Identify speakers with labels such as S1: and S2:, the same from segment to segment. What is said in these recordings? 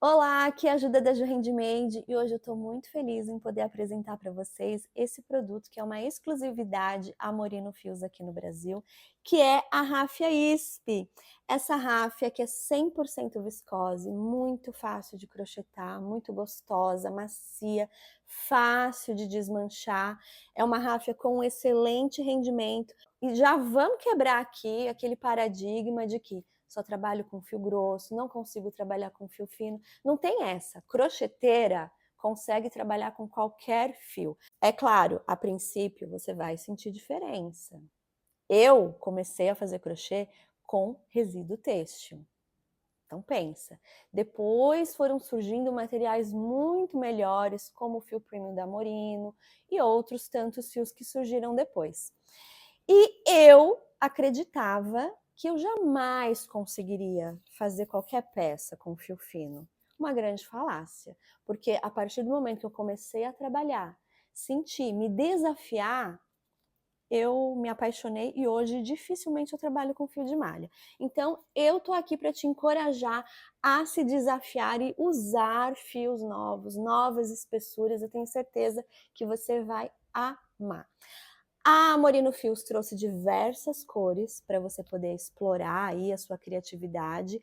S1: Olá, aqui é a Ajuda da Ju Handmade e hoje eu estou muito feliz em poder apresentar para vocês esse produto que é uma exclusividade Amorino Fios aqui no Brasil, que é a ráfia ISP. Essa ráfia que é 100% viscose, muito fácil de crochetar, muito gostosa, macia, fácil de desmanchar. É uma ráfia com um excelente rendimento e já vamos quebrar aqui aquele paradigma de que só trabalho com fio grosso, não consigo trabalhar com fio fino. Não tem essa. Crocheteira consegue trabalhar com qualquer fio. É claro, a princípio você vai sentir diferença. Eu comecei a fazer crochê com resíduo têxtil. Então pensa. Depois foram surgindo materiais muito melhores, como o fio premium da Morino e outros tantos fios que surgiram depois. E eu acreditava que eu jamais conseguiria fazer qualquer peça com fio fino. Uma grande falácia, porque a partir do momento que eu comecei a trabalhar, senti, me desafiar, eu me apaixonei e hoje dificilmente eu trabalho com fio de malha. Então eu tô aqui para te encorajar a se desafiar e usar fios novos, novas espessuras, eu tenho certeza que você vai amar. A Morino Fios trouxe diversas cores para você poder explorar aí a sua criatividade.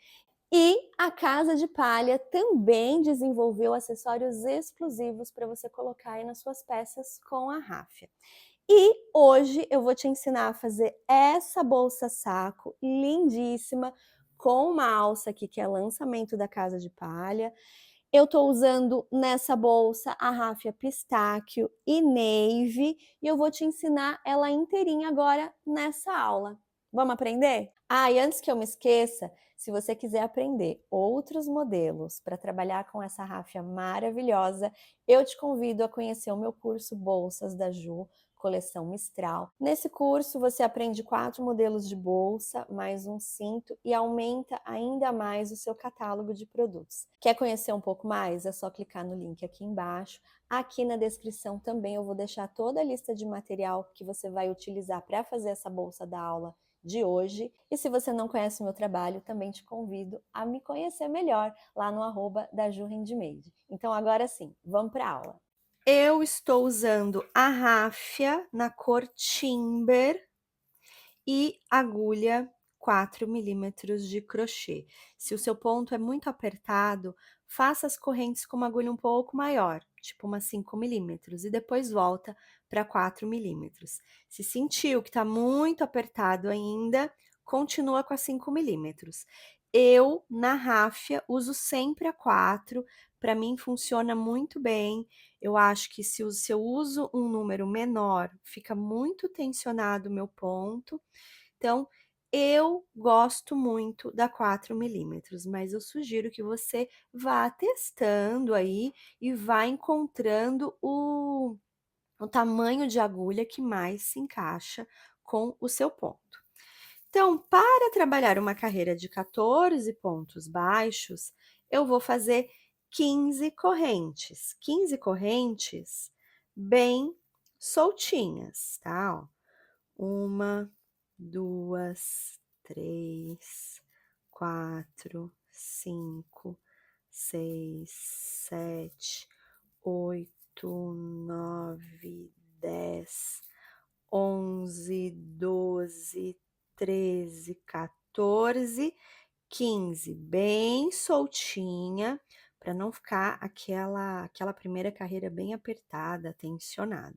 S1: E a Casa de Palha também desenvolveu acessórios exclusivos para você colocar aí nas suas peças com a ráfia. E hoje eu vou te ensinar a fazer essa bolsa saco lindíssima com uma alça aqui que é lançamento da Casa de Palha. Eu estou usando nessa bolsa a ráfia pistáquio e navy e eu vou te ensinar ela inteirinha agora nessa aula. Vamos aprender? Ah, e antes que eu me esqueça, se você quiser aprender outros modelos para trabalhar com essa ráfia maravilhosa, eu te convido a conhecer o meu curso Bolsas da Ju, coleção Mistral. Nesse curso você aprende 4 modelos de bolsa, mais um cinto e aumenta ainda mais o seu catálogo de produtos. Quer conhecer um pouco mais? É só clicar no link aqui embaixo. Aqui na descrição também eu vou deixar toda a lista de material que você vai utilizar para fazer essa bolsa da aula de hoje. E se você não conhece o meu trabalho, também te convido a me conhecer melhor lá no @da Ju Handmade. Então agora sim, vamos para a aula. Eu estou usando a ráfia na cor Timber e agulha 4 milímetros de crochê. Se o seu ponto é muito apertado, faça as correntes com uma agulha um pouco maior, tipo umas 5 milímetros, e depois volta para 4 milímetros. Se sentiu que está muito apertado ainda, continua com a 5 milímetros. Eu, na ráfia, uso sempre a 4, para mim funciona muito bem. Eu acho que se eu uso um número menor, fica muito tensionado o meu ponto. Então, eu gosto muito da 4 milímetros, mas eu sugiro que você vá testando aí e vá encontrando o tamanho de agulha que mais se encaixa com o seu ponto. Então, para trabalhar uma carreira de 14 pontos baixos, eu vou fazer 15 correntes. 15 correntes bem soltinhas, tá? Ó, 1, 2, 3, 4, 5, 6, 7, 8, 9, 10, 11, 12, 13, 14, 15, bem soltinha, para não ficar aquela primeira carreira bem apertada, tensionada.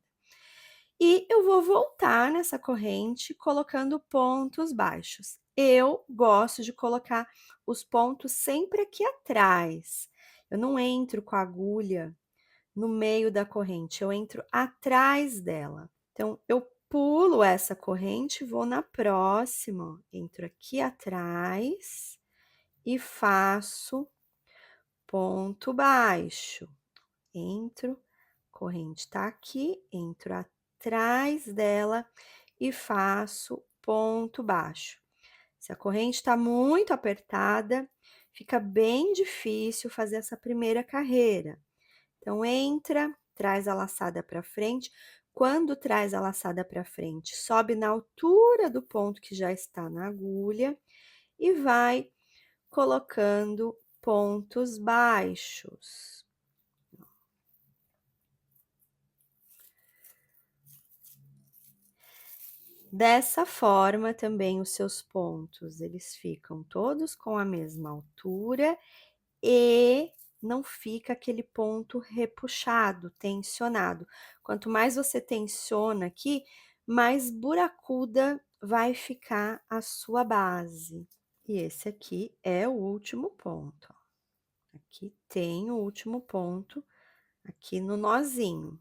S1: E eu vou voltar nessa corrente colocando pontos baixos. Eu gosto de colocar os pontos sempre aqui atrás. Eu não entro com a agulha no meio da corrente, eu entro atrás dela. Então, eu pulo essa corrente, vou na próxima, ó, entro aqui atrás e faço ponto baixo. Entro, corrente tá aqui, entro atrás dela e faço ponto baixo. Se a corrente está muito apertada, fica bem difícil fazer essa primeira carreira. Então, entra, traz a laçada para frente. Quando traz a laçada para frente, sobe na altura do ponto que já está na agulha e vai colocando pontos baixos. Dessa forma, também os seus pontos, eles ficam todos com a mesma altura e não fica aquele ponto repuxado, tensionado. Quanto mais você tensiona aqui, mais buracuda vai ficar a sua base. E esse aqui é o último ponto, ó. Aqui tem o último ponto, aqui no nozinho.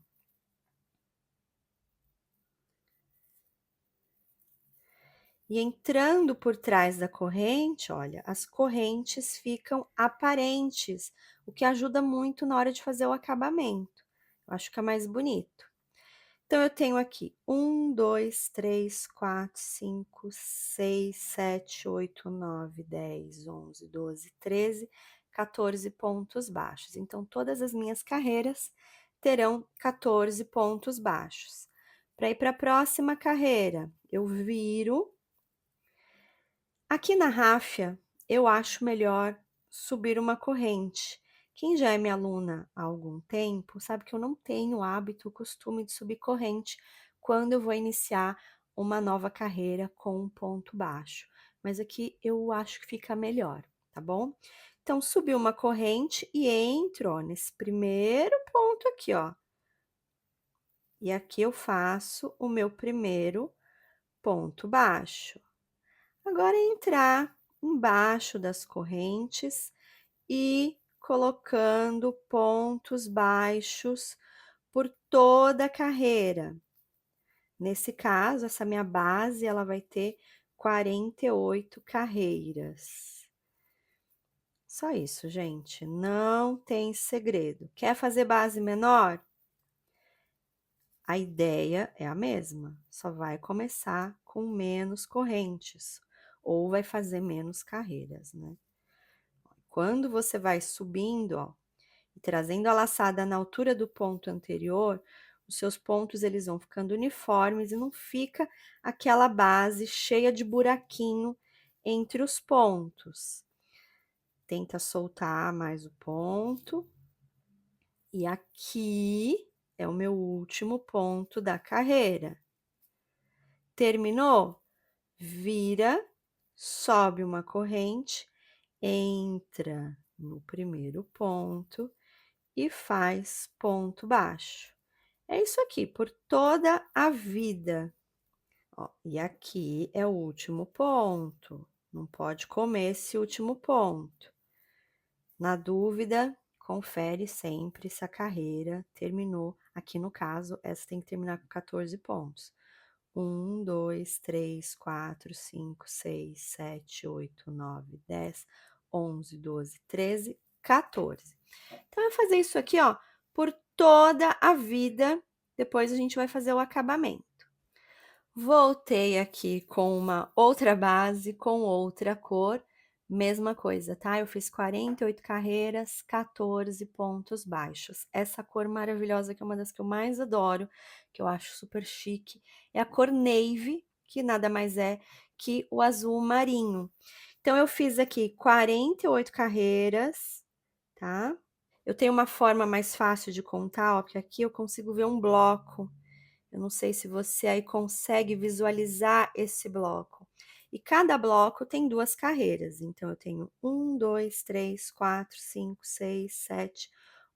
S1: E entrando por trás da corrente, olha, as correntes ficam aparentes, o que ajuda muito na hora de fazer o acabamento. Eu acho que é mais bonito. Então, eu tenho aqui 1, 2, 3, 4, 5, 6, 7, 8, 9, 10, 11, 12, 13, 14 pontos baixos. Então, todas as minhas carreiras terão 14 pontos baixos. Para ir para a próxima carreira, eu viro. Aqui na ráfia, eu acho melhor subir uma corrente. Quem já é minha aluna há algum tempo, sabe que eu não tenho hábito, o costume de subir corrente quando eu vou iniciar uma nova carreira com um ponto baixo. Mas aqui eu acho que fica melhor, tá bom? Então, subi uma corrente e entro, ó, nesse primeiro ponto aqui, ó. E aqui eu faço o meu primeiro ponto baixo. Agora, entrar embaixo das correntes e colocando pontos baixos por toda a carreira. Nesse caso, essa minha base, ela vai ter 48 carreiras. Só isso, gente, não tem segredo. Quer fazer base menor? A ideia é a mesma, só vai começar com menos correntes, ou vai fazer menos carreiras, né? Quando você vai subindo, ó, e trazendo a laçada na altura do ponto anterior, os seus pontos eles vão ficando uniformes e não fica aquela base cheia de buraquinho entre os pontos. Tenta soltar mais o ponto. E aqui é o meu último ponto da carreira. Terminou? Vira, sobe uma corrente, entra no primeiro ponto e faz ponto baixo. É isso aqui, por toda a vida. Ó, e aqui é o último ponto. Não pode comer esse último ponto. Na dúvida, confere sempre se a carreira terminou. Aqui no caso, essa tem que terminar com 14 pontos. 1, 2, 3, 4, 5, 6, 7, 8, 9, 10, 11, 12, 13, 14. Então, eu vou fazer isso aqui, ó, por toda a vida. Depois a gente vai fazer o acabamento. Voltei aqui com uma outra base, com outra cor, mesma coisa, tá? Eu fiz 48 carreiras, 14 pontos baixos. Essa cor maravilhosa, que é uma das que eu mais adoro, que eu acho super chique, é a cor navy, que nada mais é que o azul marinho. Então, eu fiz aqui 48 carreiras, tá? Eu tenho uma forma mais fácil de contar, ó, porque aqui eu consigo ver um bloco. Eu não sei se você aí consegue visualizar esse bloco. E cada bloco tem duas carreiras. Então, eu tenho 1, 2, 3, 4, 5, 6, 7,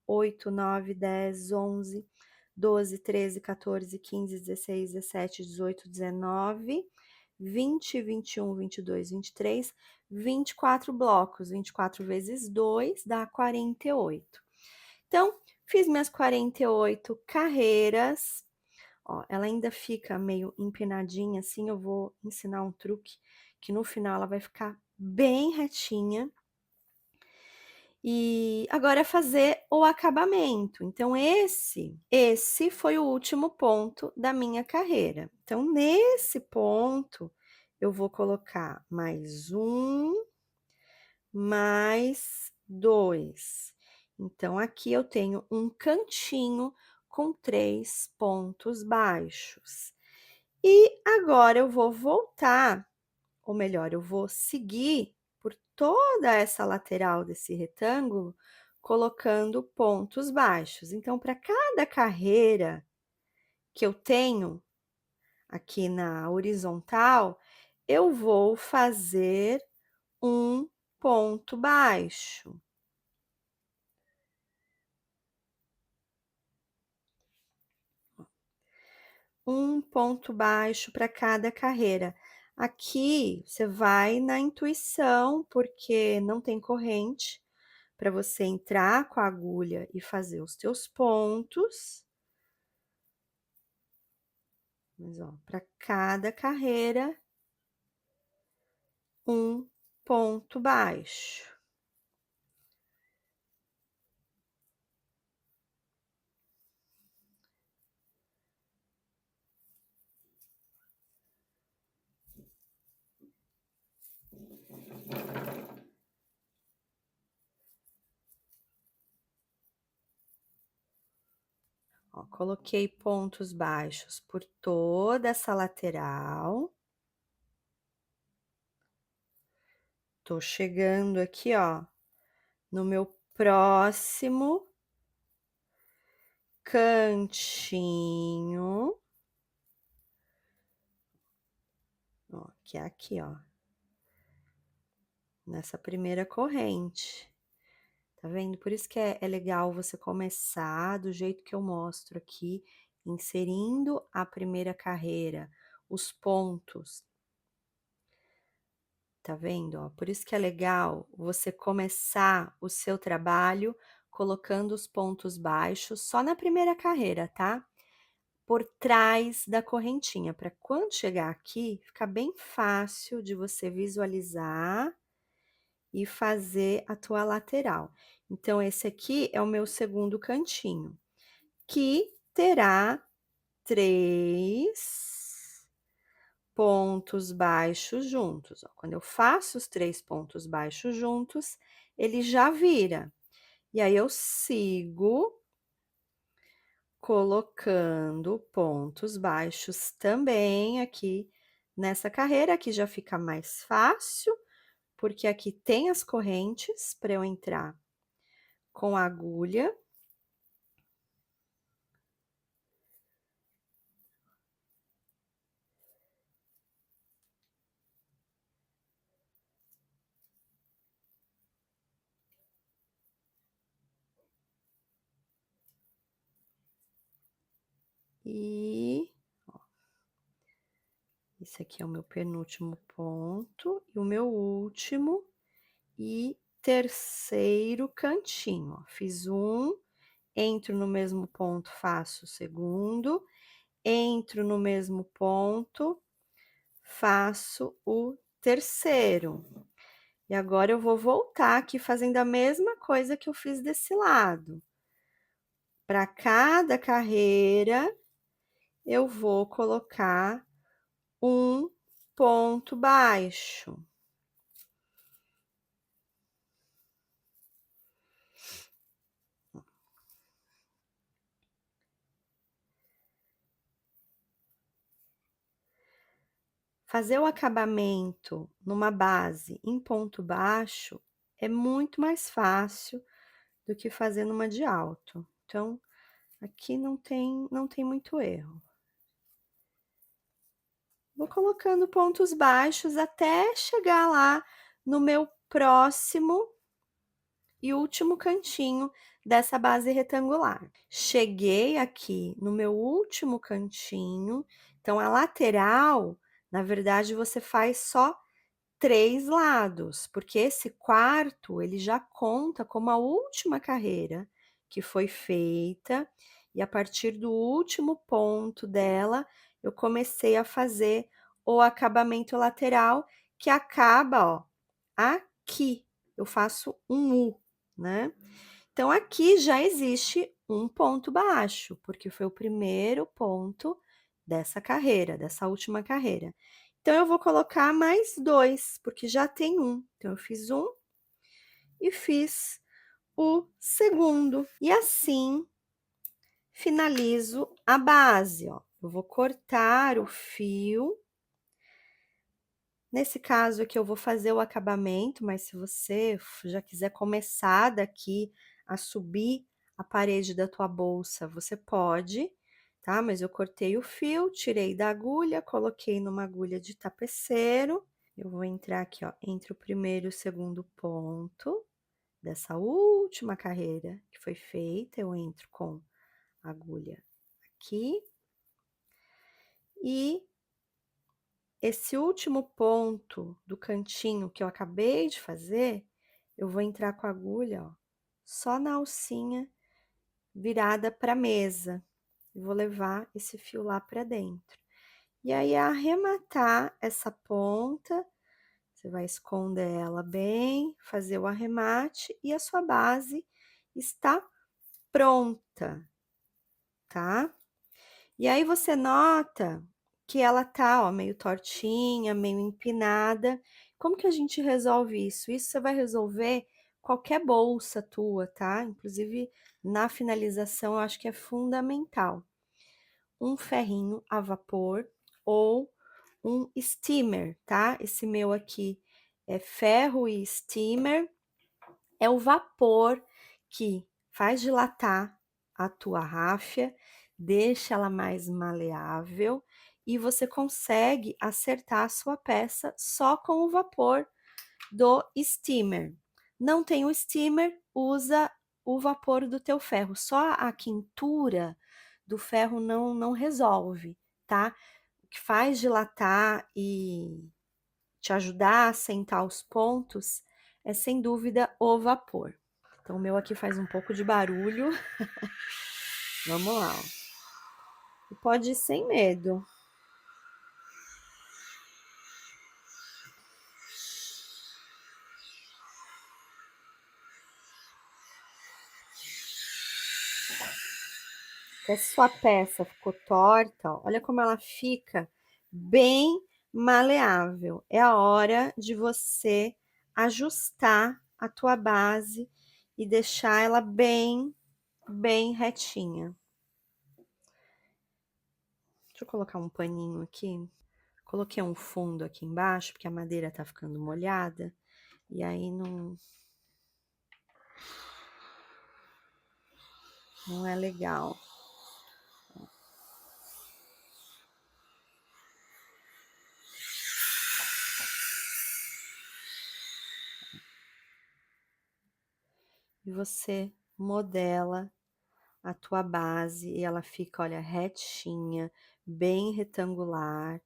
S1: 8, 9, 10, 11, 12, 13, 14, 15, 16, 17, 18, 19, 20, 21, 22, 23, 24 blocos. 24 vezes 2 dá 48. Então, fiz minhas 48 carreiras. Ó, ela ainda fica meio empinadinha assim, eu vou ensinar um truque que no final ela vai ficar bem retinha. E agora é fazer o acabamento. Então, esse foi o último ponto da minha carreira. Então, nesse ponto, eu vou colocar mais um, mais dois. Então, aqui eu tenho um cantinho com 3 pontos baixos. E agora eu vou voltar, ou melhor, eu vou seguir por toda essa lateral desse retângulo, colocando pontos baixos. Então, para cada carreira que eu tenho aqui na horizontal, eu vou fazer um ponto baixo. Um ponto baixo para cada carreira. Aqui você vai na intuição, porque não tem corrente para você entrar com a agulha e fazer os teus pontos. Mas, ó, para cada carreira, um ponto baixo. Ó, coloquei pontos baixos por toda essa lateral. Tô chegando aqui, ó, no meu próximo cantinho. Ó, que é aqui, ó. Nessa primeira corrente. Tá vendo? Por isso que é legal você começar do jeito que eu mostro aqui, inserindo a primeira carreira, os pontos. Tá vendo, ó? Por isso que é legal você começar o seu trabalho colocando os pontos baixos só na primeira carreira, tá? Por trás da correntinha, para quando chegar aqui, ficar bem fácil de você visualizar e fazer a tua lateral. Então, esse aqui é o meu segundo cantinho, que terá 3 pontos baixos juntos. Ó. Quando eu faço os 3 pontos baixos juntos, ele já vira. E aí, eu sigo colocando pontos baixos também aqui nessa carreira, aqui já fica mais fácil, porque aqui tem as correntes para eu entrar com a agulha. E ó, esse aqui é o meu penúltimo ponto e o meu último e terceiro cantinho, ó. Fiz um, entro no mesmo ponto, faço o segundo, entro no mesmo ponto, faço o terceiro. E agora eu vou voltar aqui fazendo a mesma coisa que eu fiz desse lado. Para cada carreira, eu vou colocar um ponto baixo. Fazer o acabamento numa base em ponto baixo é muito mais fácil do que fazer numa de alto. Então, aqui não tem muito erro. Vou colocando pontos baixos até chegar lá no meu próximo e último cantinho dessa base retangular. Cheguei aqui no meu último cantinho, então a lateral, na verdade, você faz só 3 lados, porque esse quarto, ele já conta como a última carreira que foi feita, e a partir do último ponto dela, eu comecei a fazer o acabamento lateral, que acaba, ó, aqui. Eu faço um U, né? Então, aqui já existe um ponto baixo, porque foi o primeiro ponto dessa carreira, dessa última carreira. Então, eu vou colocar mais 2, porque já tem um. Então, eu fiz um e fiz o segundo. E assim, finalizo a base, ó. Eu vou cortar o fio Nesse caso aqui eu vou fazer o acabamento, mas se você já quiser começar daqui a subir a parede da tua bolsa, você pode, tá? Mas eu cortei o fio, tirei da agulha, coloquei numa agulha de tapeceiro. Eu vou entrar aqui, ó, entre o primeiro e o segundo ponto dessa última carreira que foi feita, eu entro com a agulha aqui. E esse último ponto do cantinho que eu acabei de fazer, eu vou entrar com a agulha, ó, só na alcinha virada para a mesa. E vou levar esse fio lá para dentro. E aí, arrematar essa ponta, você vai esconder ela bem, fazer o arremate e a sua base está pronta, tá? E aí você nota que ela tá, ó, meio tortinha, meio empinada. Como que a gente resolve isso? Isso você vai resolver qualquer bolsa tua, tá? Inclusive, na finalização, eu acho que é fundamental. Um ferrinho a vapor ou um steamer, tá? Esse meu aqui é ferro e steamer. É o vapor que faz dilatar a tua ráfia, deixa ela mais maleável e você consegue acertar a sua peça só com o vapor do steamer. Não tem o steamer, usa o vapor do teu ferro. Só a quintura do ferro não resolve, tá? O que faz dilatar e te ajudar a assentar os pontos é sem dúvida o vapor. Então, o meu aqui faz um pouco de barulho. Vamos lá, ó. E pode ir sem medo. Se a sua peça ficou torta, ó, olha como ela fica bem maleável. É a hora de você ajustar a tua base e deixar ela bem retinha. Deixa eu colocar um paninho aqui. Coloquei um fundo aqui embaixo, porque a madeira tá ficando molhada, e aí não é legal. E você modela a tua base e ela fica, olha, retinha, bem retangular.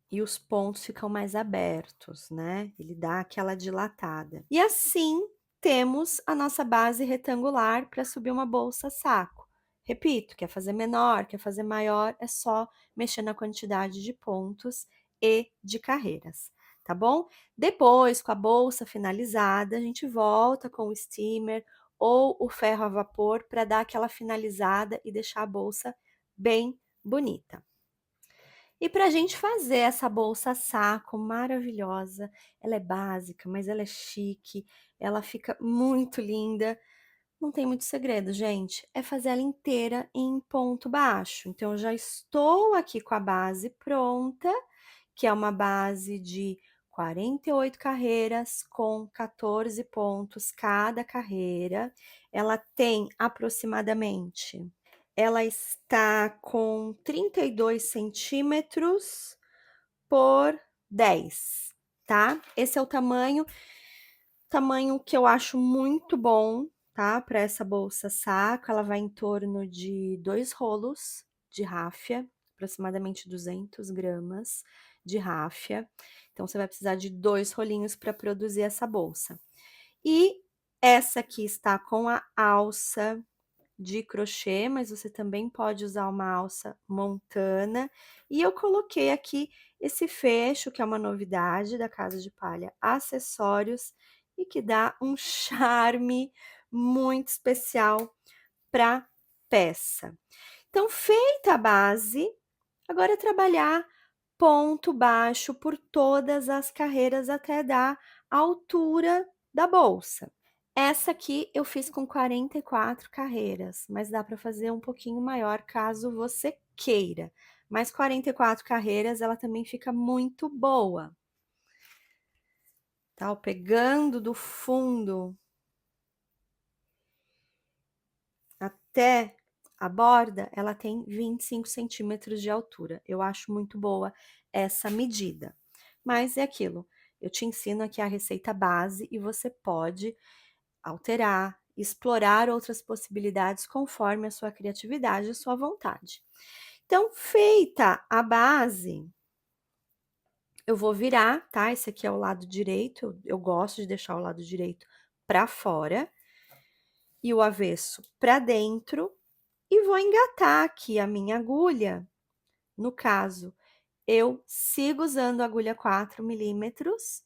S1: E os pontos ficam mais abertos, né? Ele dá aquela dilatada. E assim temos a nossa base retangular para subir uma bolsa saco. Repito, quer fazer menor, quer fazer maior, é só mexer na quantidade de pontos e de carreiras, tá bom? Depois, com a bolsa finalizada, a gente volta com o steamer ou o ferro a vapor para dar aquela finalizada e deixar a bolsa bem bonita. E para a gente fazer essa bolsa saco maravilhosa, ela é básica, mas ela é chique, ela fica muito linda. Não tem muito segredo, gente. É fazer ela inteira em ponto baixo. Então, eu já estou aqui com a base pronta, que é uma base de 48 carreiras com 14 pontos cada carreira. Ela tem aproximadamente, ela está com 32 centímetros por 10, tá? Esse é o tamanho que eu acho muito bom, tá? Para essa bolsa saco, ela vai em torno de 2 rolos de ráfia, aproximadamente 200 gramas de ráfia. Então, você vai precisar de 2 rolinhos para produzir essa bolsa. E essa aqui está com a alça de crochê, mas você também pode usar uma alça montana. E eu coloquei aqui esse fecho, que é uma novidade da Casa de Palha Acessórios, e que dá um charme muito especial para peça. Então, feita a base, agora é trabalhar ponto baixo por todas as carreiras até dar a altura da bolsa. Essa aqui eu fiz com 44 carreiras, mas dá para fazer um pouquinho maior caso você queira. mas 44 carreiras ela também fica muito boa. Tá? Pegando do fundo até a borda, ela tem 25 centímetros de altura. Eu acho muito boa essa medida. Mas é aquilo, eu te ensino aqui a receita base e você pode alterar, explorar outras possibilidades conforme a sua criatividade e a sua vontade. Então, feita a base, eu vou virar, tá? Esse aqui é o lado direito, eu gosto de deixar o lado direito para fora e o avesso para dentro e vou engatar aqui a minha agulha. No caso, eu sigo usando a agulha 4 milímetros,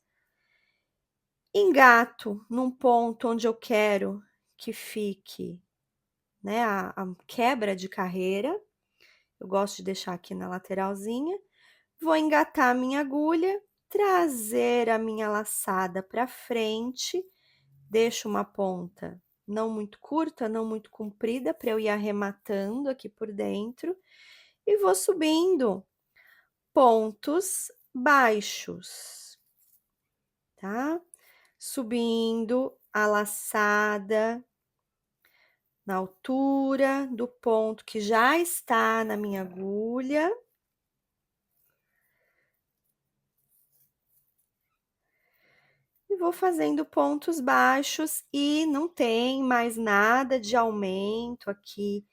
S1: engato num ponto onde eu quero que fique, né, a quebra de carreira. Eu gosto de deixar aqui na lateralzinha. Vou engatar a minha agulha, trazer a minha laçada para frente, deixo uma ponta não muito curta, não muito comprida, para eu ir arrematando aqui por dentro, e vou subindo pontos baixos, tá? Subindo a laçada na altura do ponto que já está na minha agulha. E vou fazendo pontos baixos e não tem mais nada de aumento aqui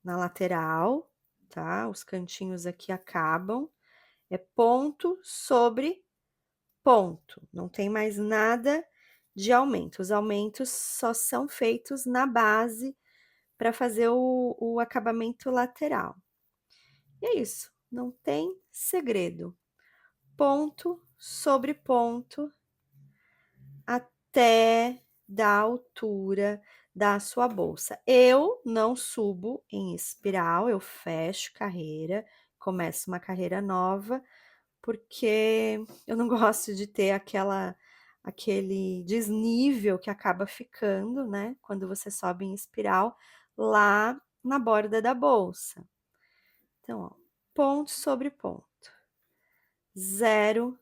S1: na lateral, tá? Os cantinhos aqui acabam. É ponto sobre ponto, não tem mais nada de aumento. Os aumentos só são feitos na base para fazer o acabamento lateral. E é isso, não tem segredo. Ponto sobre ponto até da altura da sua bolsa. Eu não subo em espiral, eu fecho carreira, começo uma carreira nova, porque eu não gosto de ter aquele desnível que acaba ficando, né, quando você sobe em espiral lá na borda da bolsa. Então, ó, ponto sobre ponto. Zero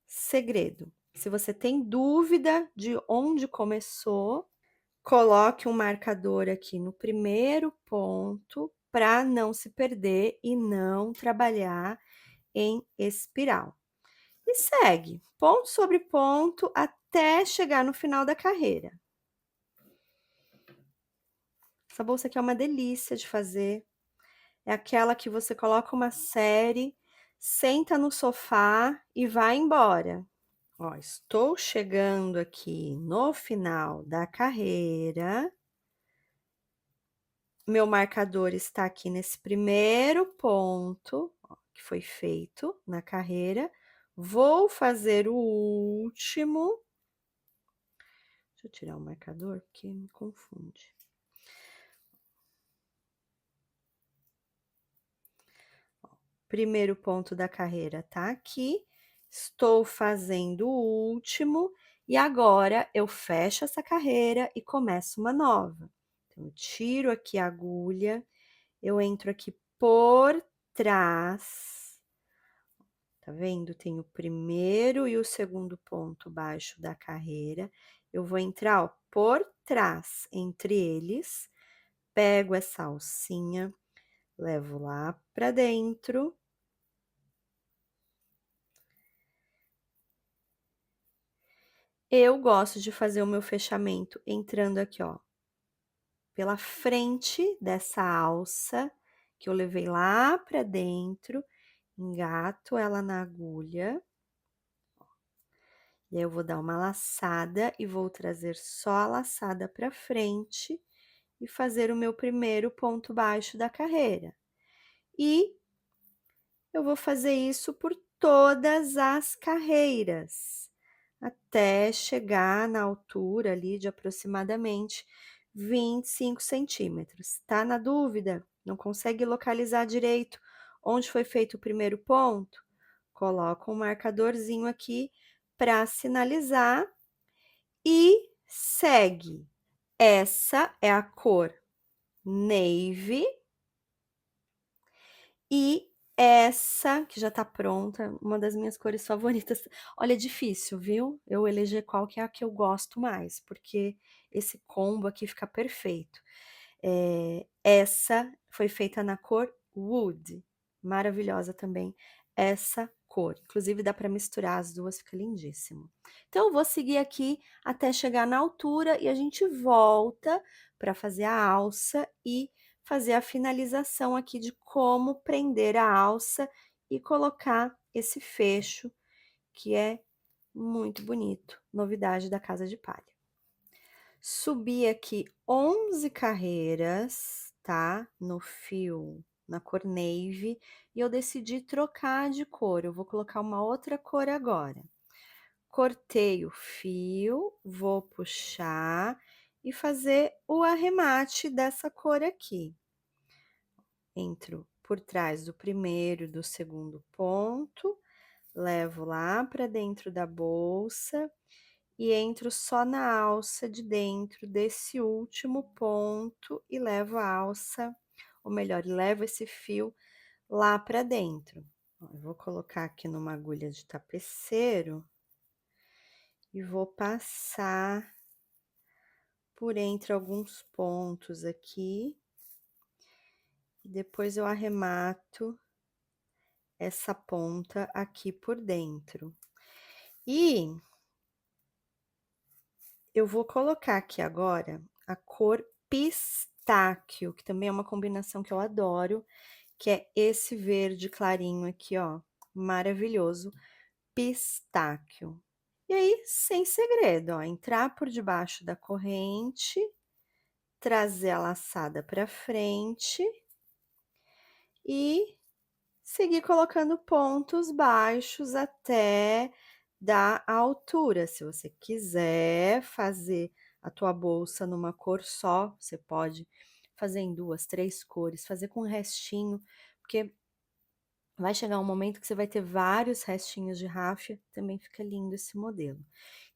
S1: segredo. Se você tem dúvida de onde começou, coloque um marcador aqui no primeiro ponto para não se perder e não trabalhar em espiral. E segue, ponto sobre ponto, até chegar no final da carreira. Essa bolsa aqui é uma delícia de fazer. É aquela que você coloca uma série, senta no sofá e vai embora. Ó, estou chegando aqui no final da carreira. Meu marcador está aqui nesse primeiro ponto, ó, que foi feito na carreira. Vou fazer o último. Deixa eu tirar o marcador, porque me confunde. Ó, primeiro ponto da carreira tá aqui. Estou fazendo o último. E agora, eu fecho essa carreira e começo uma nova. Então, eu tiro aqui a agulha, eu entro aqui por trás, tá vendo? Tem o primeiro e o segundo ponto baixo da carreira. Eu vou entrar, ó, por trás, entre eles, pego essa alcinha, levo lá pra dentro. Eu gosto de fazer o meu fechamento entrando aqui, ó, pela frente dessa alça que eu levei lá pra dentro, engato ela na agulha. E aí, eu vou dar uma laçada e vou trazer só a laçada pra frente e fazer o meu primeiro ponto baixo da carreira. E eu vou fazer isso por todas as carreiras, até chegar na altura ali de aproximadamente 25 centímetros. Tá na dúvida? Não consegue localizar direito onde foi feito o primeiro ponto? Coloca um marcadorzinho aqui para sinalizar e segue. Essa é a cor navy, E essa, que já tá pronta, uma das minhas cores favoritas. Olha, é difícil, viu? Eu eleger qual que é a que eu gosto mais, porque esse combo aqui fica perfeito. Essa foi feita na cor Wood, maravilhosa também essa cor. Inclusive dá para misturar as duas, fica lindíssimo. Então eu vou seguir aqui até chegar na altura e a gente volta para fazer a alça e fazer a finalização aqui de como prender a alça e colocar esse fecho que é muito bonito, novidade da Casa de Palha. Subi aqui 11 carreiras, tá? No fio, na cor navy, e eu decidi trocar de cor. Eu vou colocar uma outra cor agora. Cortei o fio, vou puxar e fazer o arremate dessa cor aqui. Entro por trás do primeiro e do segundo ponto, levo lá para dentro da bolsa e entro só na alça de dentro desse último ponto e levo a alça, ou melhor, levo esse fio lá para dentro. Eu vou colocar aqui numa agulha de tapeceiro e vou passar por entre alguns pontos aqui e depois eu arremato essa ponta aqui por dentro. E eu vou colocar aqui agora a cor pistáquio, que também é uma combinação que eu adoro, que é esse verde clarinho aqui, ó, maravilhoso, pistáquio. E aí, sem segredo, ó, entrar por debaixo da corrente, trazer a laçada para frente e seguir colocando pontos baixos até dar a altura. Se você quiser fazer a tua bolsa numa cor só, você pode fazer em 2, 3 cores, fazer com restinho, porque vai chegar um momento que você vai ter vários restinhos de ráfia, também fica lindo esse modelo.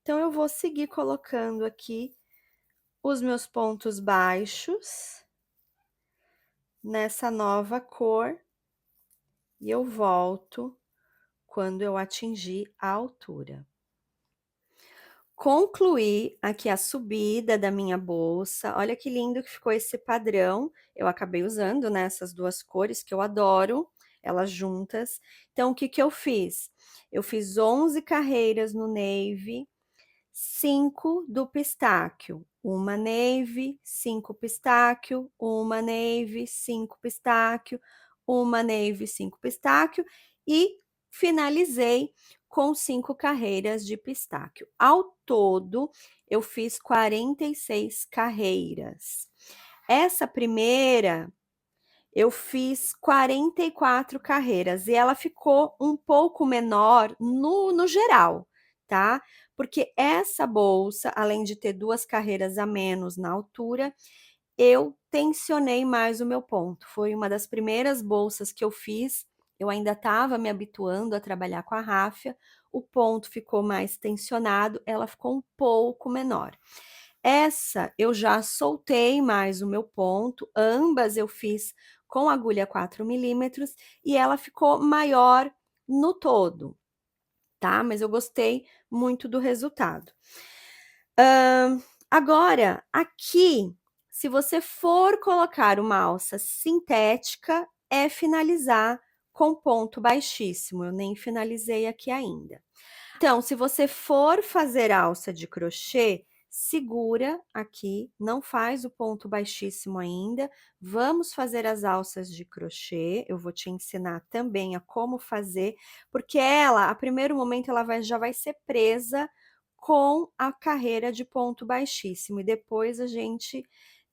S1: Então, eu vou seguir colocando aqui os meus pontos baixos nessa nova cor e eu volto quando eu atingir a altura. Concluí aqui a subida da minha bolsa. Olha que lindo que ficou esse padrão. Eu acabei usando, né, essas duas cores que eu adoro, elas juntas. Então, o que que eu fiz? Eu fiz 11 carreiras no navy, 5 do pistáquio. Uma navy, 5 pistáquio, uma navy, 5 pistáquio, uma navy, 5 pistáquio e finalizei com 5 carreiras de pistáquio. Ao todo, eu fiz 46 carreiras. Essa primeira, eu fiz 44 carreiras e ela ficou um pouco menor no geral, tá? Porque essa bolsa, além de ter 2 carreiras a menos na altura, eu tensionei mais o meu ponto. Foi uma das primeiras bolsas que eu fiz, eu ainda estava me habituando a trabalhar com a ráfia, o ponto ficou mais tensionado, ela ficou um pouco menor. Essa eu já soltei mais o meu ponto, ambas eu fiz com agulha 4 milímetros e ela ficou maior no todo, tá? Mas eu gostei muito do resultado. Agora, aqui, se você for colocar uma alça sintética, é finalizar com ponto baixíssimo. Eu nem finalizei aqui ainda. Então, se você for fazer alça de crochê, segura aqui, não faz o ponto baixíssimo ainda. Vamos fazer as alças de crochê. Eu vou te ensinar também a como fazer, porque ela, a primeiro momento, já vai ser presa com a carreira de ponto baixíssimo e depois a gente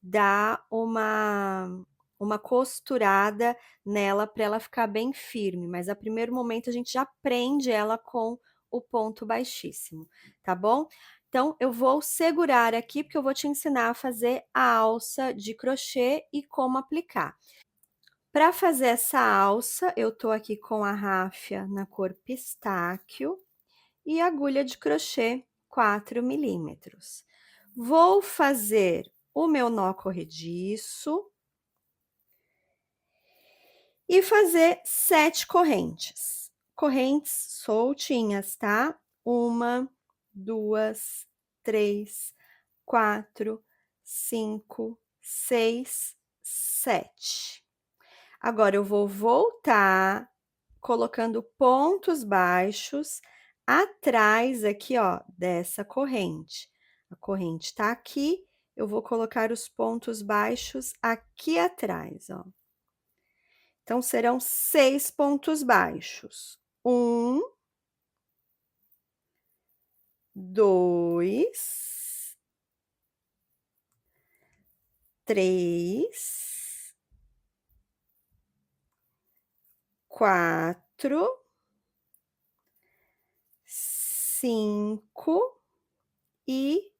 S1: dá uma costurada nela para ela ficar bem firme, mas a primeiro momento a gente já prende ela com o ponto baixíssimo, tá bom? Então, eu vou segurar aqui, porque eu vou te ensinar a fazer a alça de crochê e como aplicar. Para fazer essa alça, eu tô aqui com a ráfia na cor pistáquio e agulha de crochê 4 milímetros. Vou fazer o meu nó corrediço e fazer 7 correntes. Correntes soltinhas, tá? 1, 2, 3, 4, 5, 6, 7. Agora eu vou voltar colocando pontos baixos atrás aqui, ó, dessa corrente. A corrente tá aqui, eu vou colocar os pontos baixos aqui atrás, ó. Então, serão 6 pontos baixos. 1, 2, 3, 4, 5 e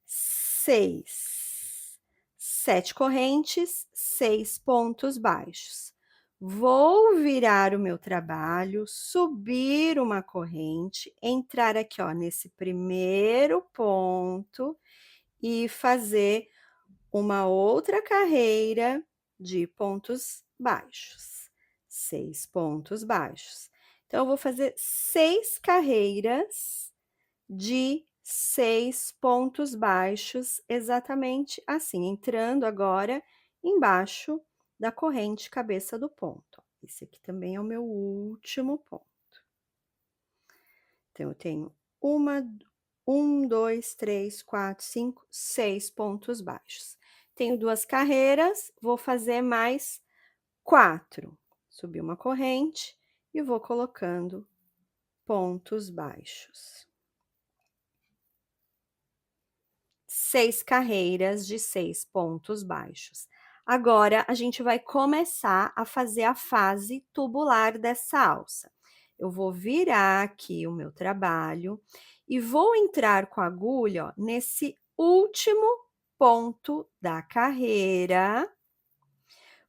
S1: 6. 7 correntes, 6 pontos baixos. Vou virar o meu trabalho, subir uma corrente, entrar aqui, ó, nesse primeiro ponto e fazer uma outra carreira de pontos baixos. 6 pontos baixos. Então, eu vou fazer 6 carreiras de 6 pontos baixos, exatamente assim, entrando agora embaixo da corrente cabeça do ponto. Esse aqui também é o meu último ponto. Então, eu tenho 1, 2, 3, 4, 5, 6 pontos baixos. Tenho 2 carreiras, vou fazer mais 4. Subir uma corrente e vou colocando pontos baixos. 6 carreiras de 6 pontos baixos. Agora, a gente vai começar a fazer a fase tubular dessa alça. Eu vou virar aqui o meu trabalho e vou entrar com a agulha, ó, nesse último ponto da carreira.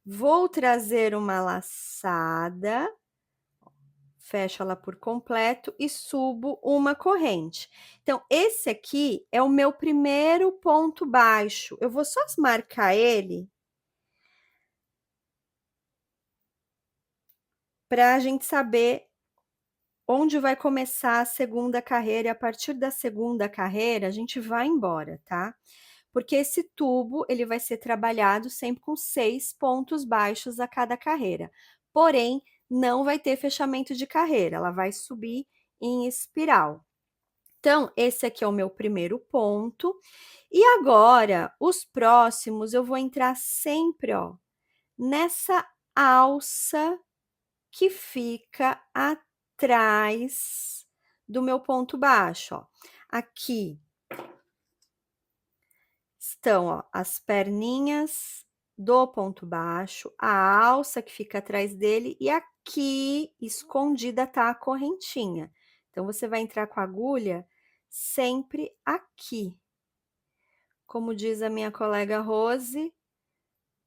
S1: Vou trazer uma laçada, fecho ela por completo e subo uma corrente. Então, esse aqui é o meu primeiro ponto baixo. Eu vou só marcar ele para a gente saber onde vai começar a segunda carreira. E a partir da segunda carreira, a gente vai embora, tá? Porque esse tubo, ele vai ser trabalhado sempre com 6 pontos baixos a cada carreira. Porém, não vai ter fechamento de carreira, ela vai subir em espiral. Então, esse aqui é o meu primeiro ponto. E agora, os próximos, eu vou entrar sempre, ó, nessa alça que fica atrás do meu ponto baixo, ó. Aqui estão, ó, as perninhas do ponto baixo, a alça que fica atrás dele e aqui escondida tá a correntinha. Então, você vai entrar com a agulha sempre aqui. Como diz a minha colega Rose,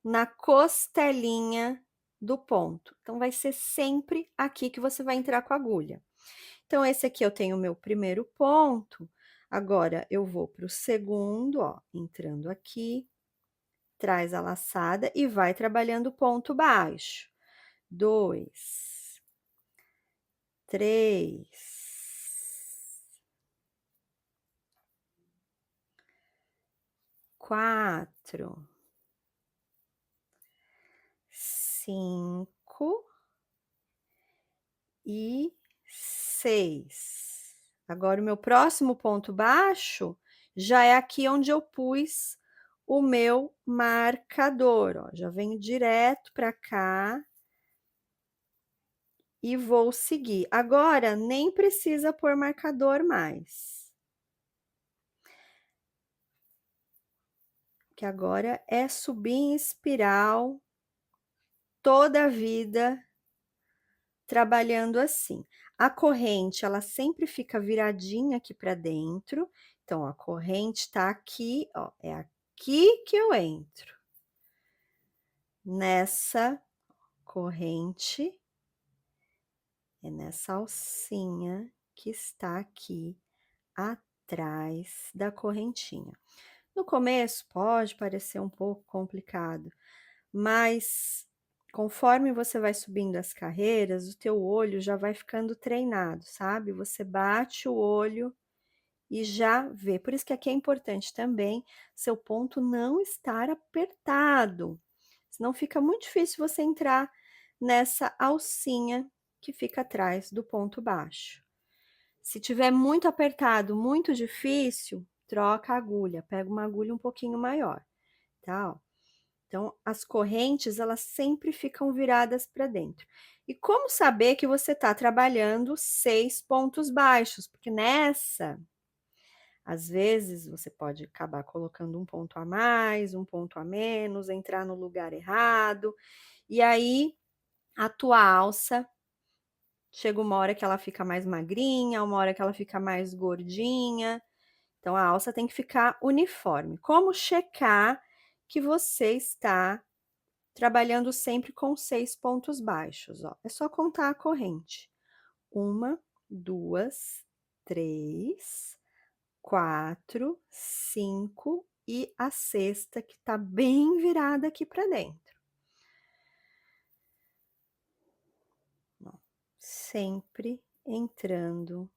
S1: na costelinha do ponto. Então, vai ser sempre aqui que você vai entrar com a agulha. Então, esse aqui eu tenho o meu primeiro ponto. Agora, eu vou para o segundo, ó, entrando aqui, traz a laçada e vai trabalhando ponto baixo. 2, 3, 4, 5 e 6. Agora, o meu próximo ponto baixo já é aqui onde eu pus o meu marcador, ó. Já venho direto para cá e vou seguir. Agora, nem precisa pôr marcador mais. Que agora é subir em espiral toda a vida trabalhando assim. A corrente, ela sempre fica viradinha aqui para dentro. Então, a corrente tá aqui, ó, é aqui que eu entro. Nessa corrente, é nessa alcinha que está aqui atrás da correntinha. No começo pode parecer um pouco complicado, mas conforme você vai subindo as carreiras, o teu olho já vai ficando treinado, sabe? Você bate o olho e já vê. Por isso que aqui é importante também seu ponto não estar apertado, senão fica muito difícil você entrar nessa alcinha que fica atrás do ponto baixo. Se tiver muito apertado, muito difícil, troca a agulha, pega uma agulha um pouquinho maior, tá? Ó. Então, as correntes, elas sempre ficam viradas para dentro. E como saber que você está trabalhando 6 pontos baixos? Porque nessa, às vezes, você pode acabar colocando um ponto a mais, um ponto a menos, entrar no lugar errado, e aí a tua alça chega uma hora que ela fica mais magrinha, uma hora que ela fica mais gordinha. Então, a alça tem que ficar uniforme. Como checar que você está trabalhando sempre com 6 pontos baixos? Ó, é só contar a corrente. 1, 2, 3, 4, 5 e a sexta que tá bem virada aqui para dentro. Ó, sempre entrando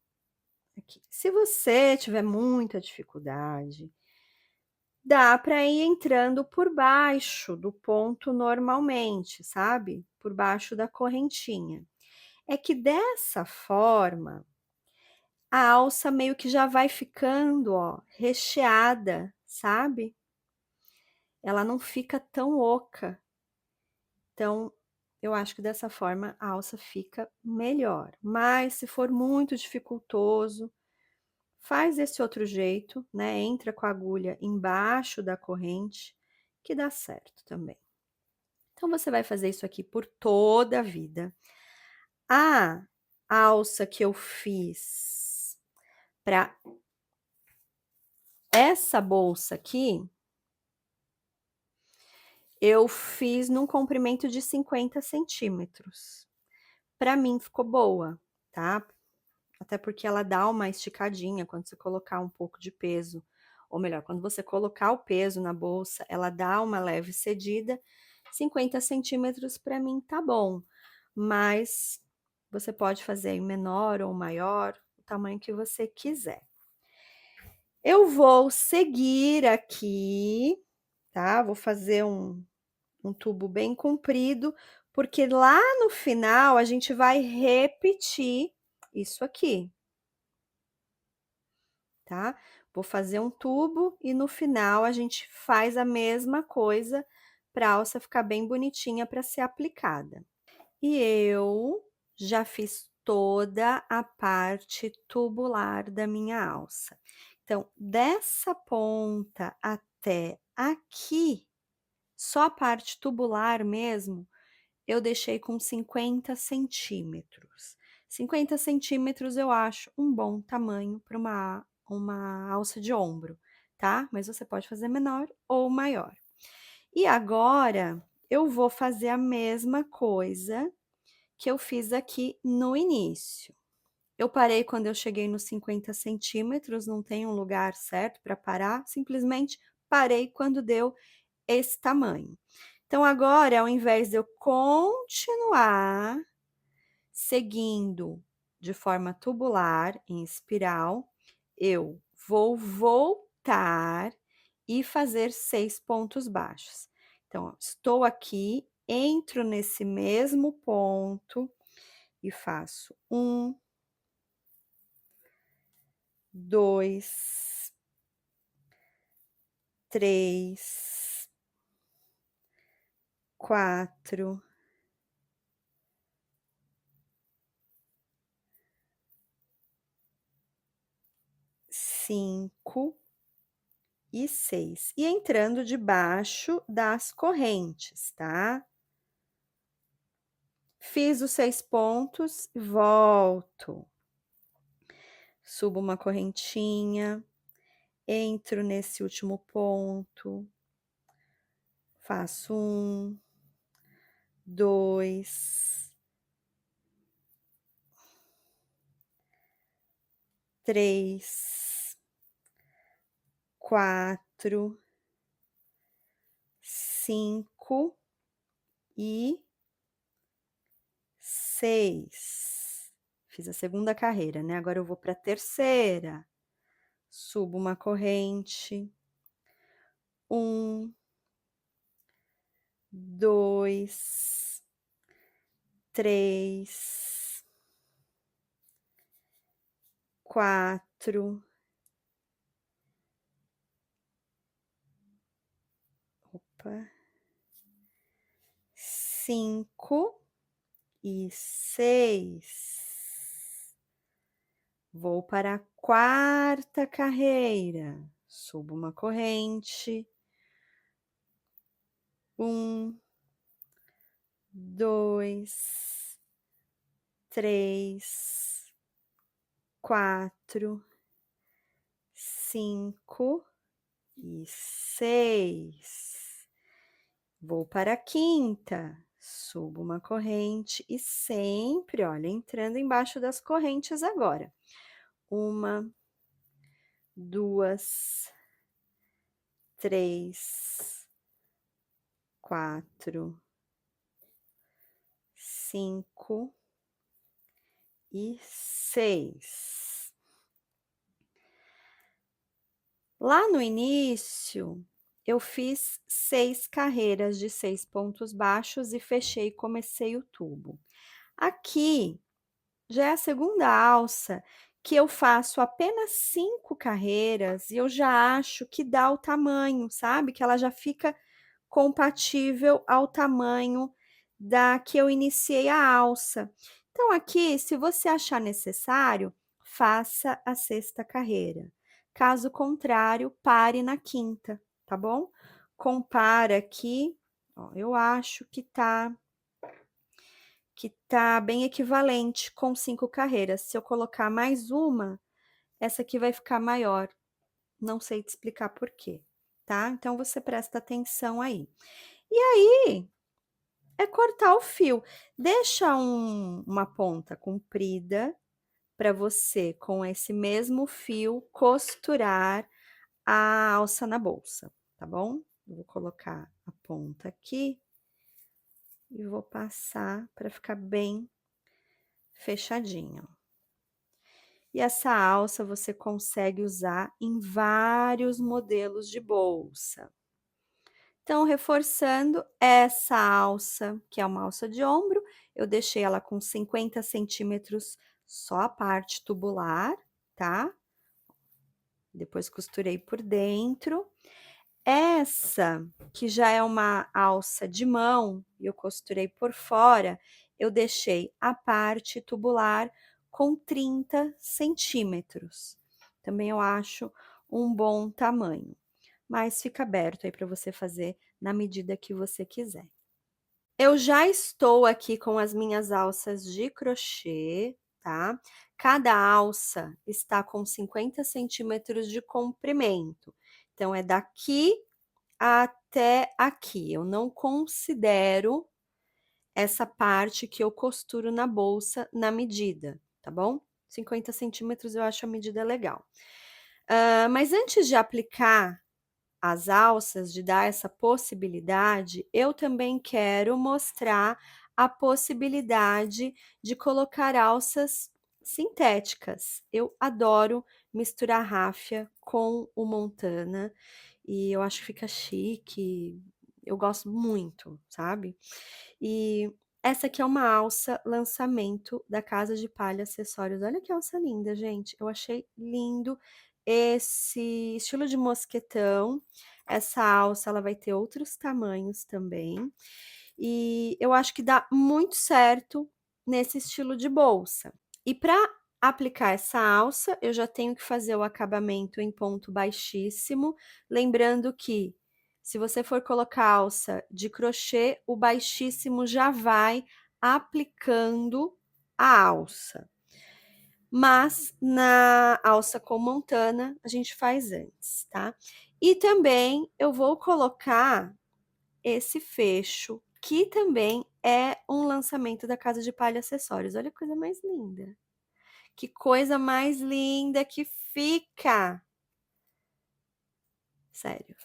S1: aqui. Se você tiver muita dificuldade, dá para ir entrando por baixo do ponto normalmente, sabe? Por baixo da correntinha. É que dessa forma, a alça meio que já vai ficando, ó, recheada, sabe? Ela não fica tão oca. Então, eu acho que dessa forma a alça fica melhor. Mas se for muito dificultoso, faz desse outro jeito, né? Entra com a agulha embaixo da corrente, que dá certo também. Então, você vai fazer isso aqui por toda a vida. A alça que eu fiz para essa bolsa aqui, eu fiz num comprimento de 50 centímetros. Para mim ficou boa, tá? Até porque ela dá uma esticadinha quando você colocar um pouco de peso. Ou melhor, quando você colocar o peso na bolsa, ela dá uma leve cedida. 50 centímetros para mim tá bom, mas você pode fazer em menor ou maior, o tamanho que você quiser. Eu vou seguir aqui, tá? Vou fazer um tubo bem comprido, porque lá no final a gente vai repetir isso aqui, tá? Vou fazer um tubo e no final a gente faz a mesma coisa para a alça ficar bem bonitinha para ser aplicada. E eu já fiz toda a parte tubular da minha alça. Então, dessa ponta até aqui, só a parte tubular mesmo, eu deixei com 50 centímetros. 50 centímetros eu acho um bom tamanho para uma alça de ombro, tá? Mas você pode fazer menor ou maior. E agora eu vou fazer a mesma coisa que eu fiz aqui no início. Eu parei quando eu cheguei nos 50 centímetros, não tem um lugar certo para parar, simplesmente parei quando deu esse tamanho. Então, agora, ao invés de eu continuar seguindo de forma tubular, em espiral, eu vou voltar e fazer 6 pontos baixos. Então, ó, estou aqui, entro nesse mesmo ponto e faço 1, 2, 3, 4, 5 e 6. E entrando debaixo das correntes, tá? Fiz os 6 pontos, volto. Subo uma correntinha, entro nesse último ponto, faço 1, 2, 3, 4, 5 e 6. Fiz a segunda carreira, né? Agora eu vou para a terceira. Subo uma corrente. 1, 2, 3, 4. Opa. 5 e 6. Vou para a quarta carreira. Subo uma corrente. 1, 2, 3, 4, 5 e 6. Vou para a quinta. Subo uma corrente e sempre, olha, entrando embaixo das correntes agora. 1, 2, 3, 4, 5 e 6. Lá no início, eu fiz 6 carreiras de 6 pontos baixos e fechei e comecei o tubo. Aqui já é a segunda alça que eu faço apenas 5 carreiras e eu já acho que dá o tamanho, sabe? Que ela já fica compatível ao tamanho da que eu iniciei a alça. Então, aqui, se você achar necessário, faça a sexta carreira. Caso contrário, pare na quinta, tá bom? Compara aqui, ó, eu acho que tá bem equivalente com 5 carreiras. Se eu colocar mais uma, essa aqui vai ficar maior. Não sei te explicar por quê, tá? Então, você presta atenção aí. E aí, é cortar o fio. Deixa uma ponta comprida para você, com esse mesmo fio, costurar a alça na bolsa, tá bom? Eu vou colocar a ponta aqui e vou passar para ficar bem fechadinho. E essa alça você consegue usar em vários modelos de bolsa. Então, reforçando essa alça, que é uma alça de ombro, eu deixei ela com 50 centímetros só a parte tubular, tá? Depois costurei por dentro. Essa, que já é uma alça de mão, e eu costurei por fora, eu deixei a parte tubular com 30 centímetros. Também eu acho um bom tamanho, mas fica aberto aí para você fazer na medida que você quiser. Eu já estou aqui com as minhas alças de crochê, tá? Cada alça está com 50 centímetros de comprimento. Então, é daqui até aqui. Eu não considero essa parte que eu costuro na bolsa na medida, tá bom? 50 centímetros eu acho a medida legal. Mas antes de aplicar as alças, de dar essa possibilidade, eu também quero mostrar a possibilidade de colocar alças sintéticas. Eu adoro misturar ráfia com o montana e eu acho que fica chique, eu gosto muito, sabe? E essa aqui é uma alça lançamento da Casa de Palha Acessórios. Olha que alça linda, gente. Eu achei lindo esse estilo de mosquetão. Essa alça, ela vai ter outros tamanhos também. E eu acho que dá muito certo nesse estilo de bolsa. E para aplicar essa alça, eu já tenho que fazer o acabamento em ponto baixíssimo, lembrando que se você for colocar alça de crochê, o baixíssimo já vai aplicando a alça. Mas na alça com montana, a gente faz antes, tá? E também eu vou colocar esse fecho, que também é um lançamento da Casa de Palha Acessórios. Olha que coisa mais linda. Que coisa mais linda que fica! Sério.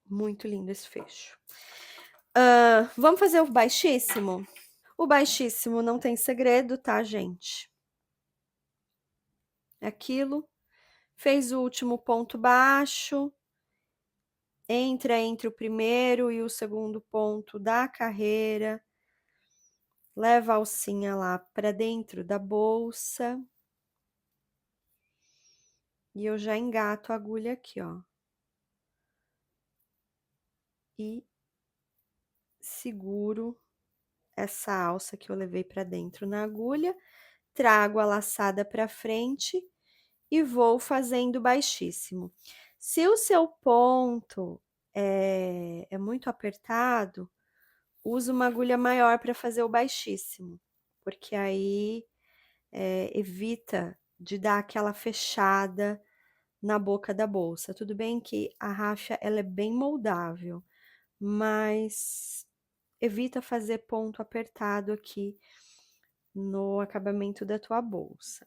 S1: Muito lindo esse fecho. Vamos fazer o baixíssimo? O baixíssimo não tem segredo, tá, gente? É aquilo. Fez o último ponto baixo, entra entre o primeiro e o segundo ponto da carreira, leva a alcinha lá para dentro da bolsa. E eu já engato a agulha aqui, ó. E seguro essa alça que eu levei para dentro na agulha, trago a laçada para frente e vou fazendo baixíssimo. Se o seu ponto é muito apertado, usa uma agulha maior para fazer o baixíssimo, porque aí evita de dar aquela fechada na boca da bolsa. Tudo bem que a ráfia ela é bem moldável, mas evita fazer ponto apertado aqui no acabamento da tua bolsa.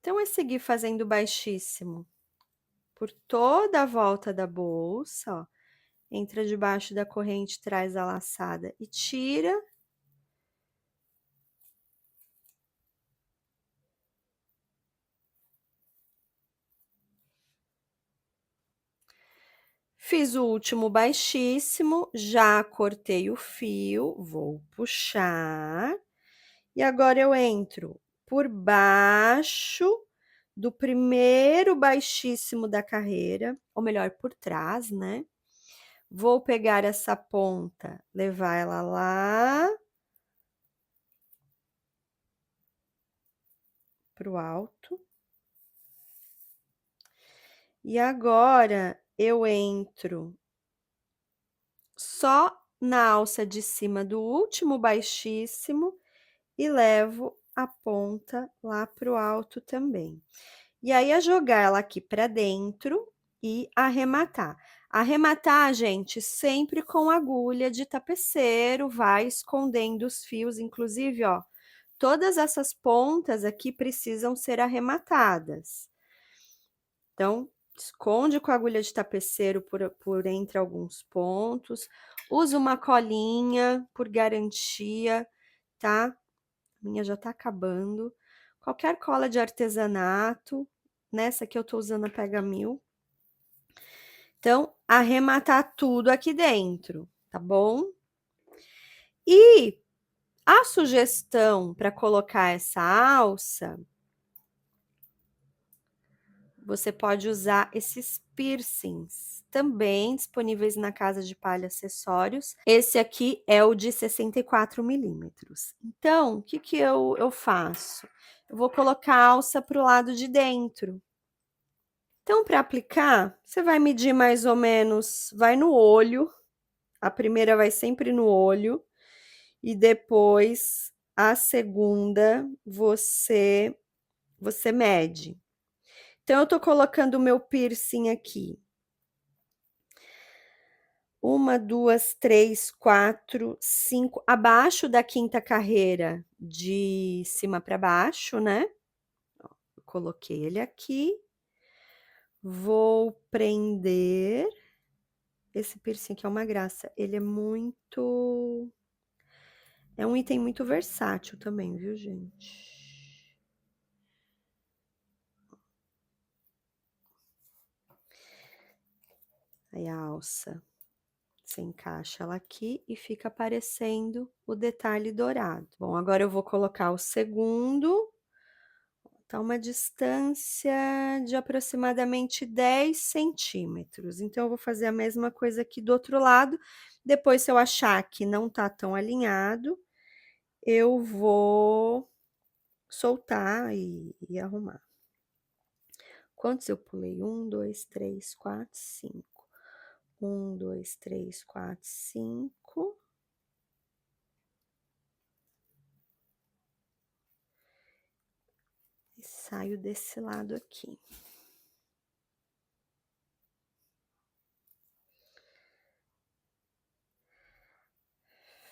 S1: Então, é seguir fazendo baixíssimo por toda a volta da bolsa, ó. Entra debaixo da corrente, traz a laçada e tira. Fiz o último baixíssimo, já cortei o fio, vou puxar. E agora eu entro por baixo do primeiro baixíssimo da carreira, ou melhor, por trás, né? Vou pegar essa ponta, levar ela lá pro alto. E agora eu entro só na alça de cima do último baixíssimo e levo a ponta lá pro alto também. E aí, é jogar ela aqui para dentro e arrematar. Arrematar, gente, sempre com agulha de tapeceiro, vai escondendo os fios, inclusive, ó, todas essas pontas aqui precisam ser arrematadas. Então, esconde com a agulha de tapeceiro por entre alguns pontos, usa uma colinha por garantia, tá? Minha já tá acabando. Qualquer cola de artesanato, nessa aqui eu tô usando a Pega Mil. Então, arrematar tudo aqui dentro, tá bom? E a sugestão para colocar essa alça, você pode usar esses piercings, também disponíveis na Casa de Palha Acessórios. Esse aqui é o de 64 milímetros. Então, o que eu faço? Eu vou colocar a alça para o lado de dentro. Então, para aplicar, você vai medir mais ou menos, vai no olho, a primeira vai sempre no olho, e depois a segunda você mede. Então, eu tô colocando o meu piercing aqui. 1, 2, 3, 4, 5, abaixo da quinta carreira, de cima para baixo, né? Ó, eu coloquei ele aqui. Vou prender. Esse piercing aqui é uma graça. Ele é muito... É um item muito versátil também, viu, gente? Aí a alça, você encaixa ela aqui e fica aparecendo o detalhe dourado. Bom, agora eu vou colocar o segundo. Tá uma distância de aproximadamente 10 centímetros. Então, eu vou fazer a mesma coisa aqui do outro lado. Depois, se eu achar que não tá tão alinhado, eu vou soltar e arrumar. Quantos eu pulei? 1, 2, 3, 4, 5. 1, 2, 3, 4, 5. E saio desse lado aqui.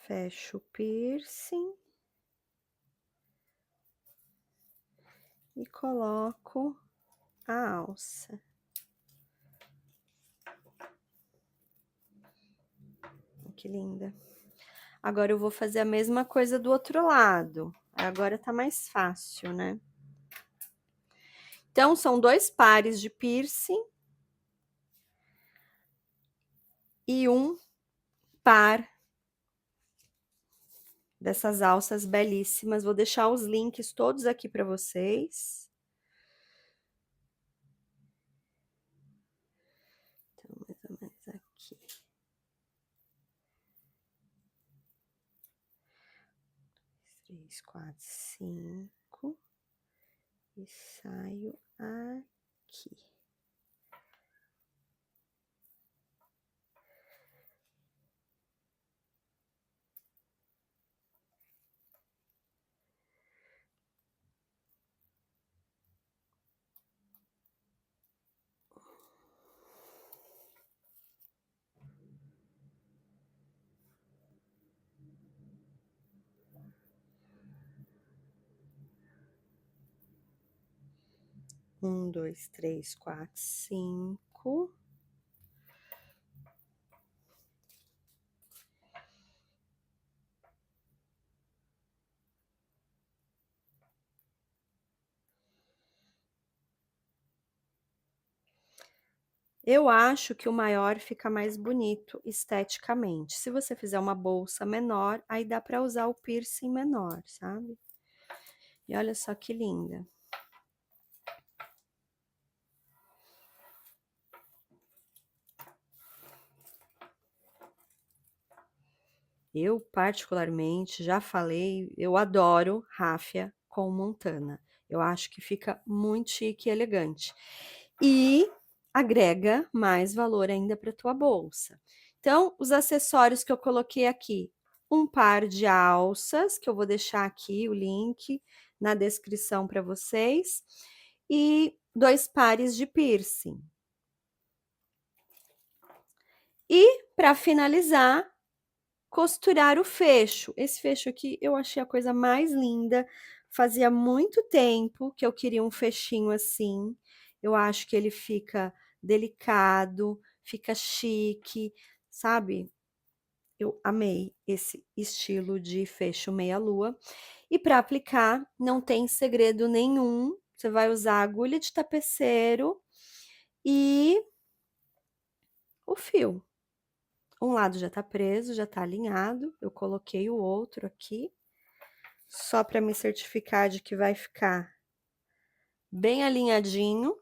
S1: Fecho o piercing. E coloco a alça. que linda. Agora eu vou fazer a mesma coisa do outro lado. Agora tá mais fácil, né? Então, são 2 pares de piercing e um par dessas alças belíssimas. Vou deixar os links todos aqui para vocês. Então, mais ou menos aqui. 3, 4, 5. E saio aqui. Um, dois, três, quatro, 5. Eu acho que o maior fica mais bonito esteticamente. Se você fizer uma bolsa menor, aí dá para usar o piercing menor, sabe? E olha só que linda. Eu, particularmente, já falei, eu adoro ráfia com montana. Eu acho que fica muito chique e elegante. E agrega mais valor ainda para tua bolsa. Então, os acessórios que eu coloquei aqui, um par de alças, que eu vou deixar aqui o link na descrição para vocês, e 2 pares de piercing. E, para finalizar, costurar o fecho. Esse fecho aqui eu achei a coisa mais linda. Fazia muito tempo que eu queria um fechinho assim. Eu acho que ele fica delicado, fica chique, sabe? Eu amei esse estilo de fecho meia-lua. E para aplicar, não tem segredo nenhum. Você vai usar a agulha de tapeceiro e o fio. Um lado já tá preso, já tá alinhado. Eu coloquei o outro aqui, só para me certificar de que vai ficar bem alinhadinho.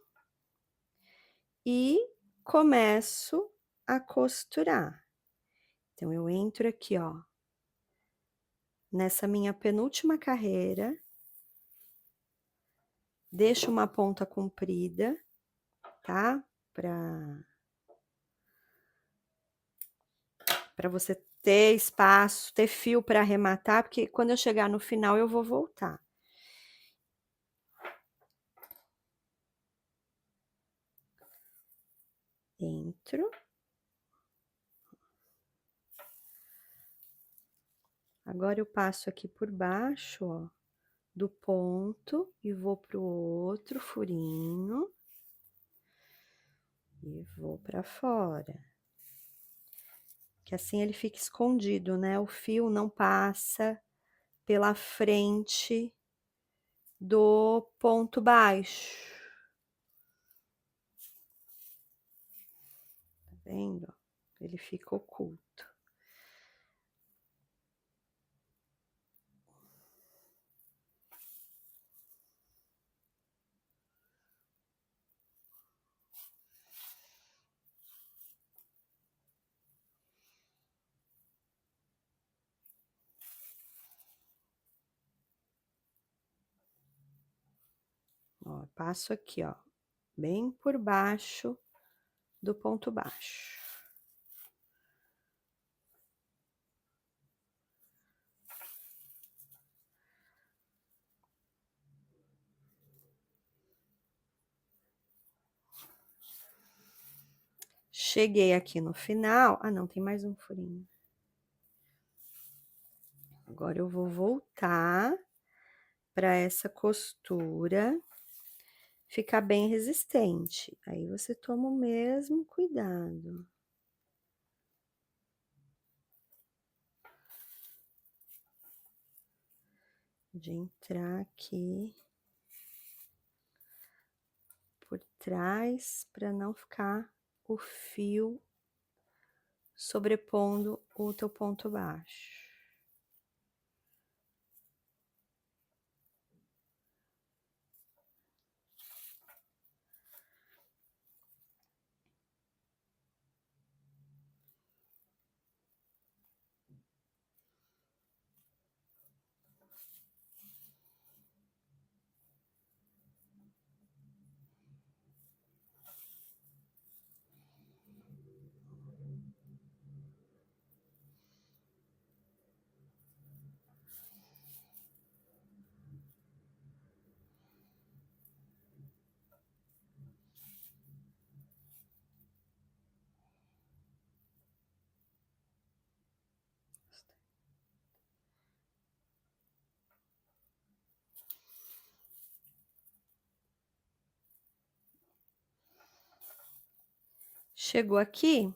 S1: E começo a costurar. Então, eu entro aqui, ó, nessa minha penúltima carreira, deixo uma ponta comprida, tá? Para você ter espaço, ter fio para arrematar, porque quando eu chegar no final eu vou voltar. Entro. Agora eu passo aqui por baixo, ó, do ponto e vou pro outro furinho e vou para fora. Que assim ele fica escondido, né? O fio não passa pela frente do ponto baixo. Tá vendo? Ele fica oculto. Ó, passo aqui, ó, bem por baixo do ponto baixo. Cheguei aqui no final. Ah, não, tem mais um furinho. Agora eu vou voltar para essa costura ficar bem resistente. Aí você toma o mesmo cuidado. de entrar aqui por trás para não ficar o fio sobrepondo o teu ponto baixo. Chegou aqui,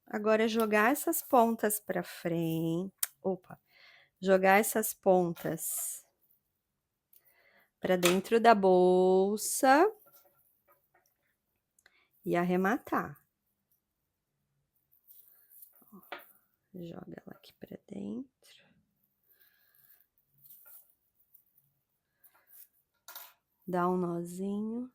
S1: agora é jogar essas pontas para frente. Opa! Jogar essas pontas para dentro da bolsa e arrematar. Joga ela aqui para dentro. Dá um nozinho.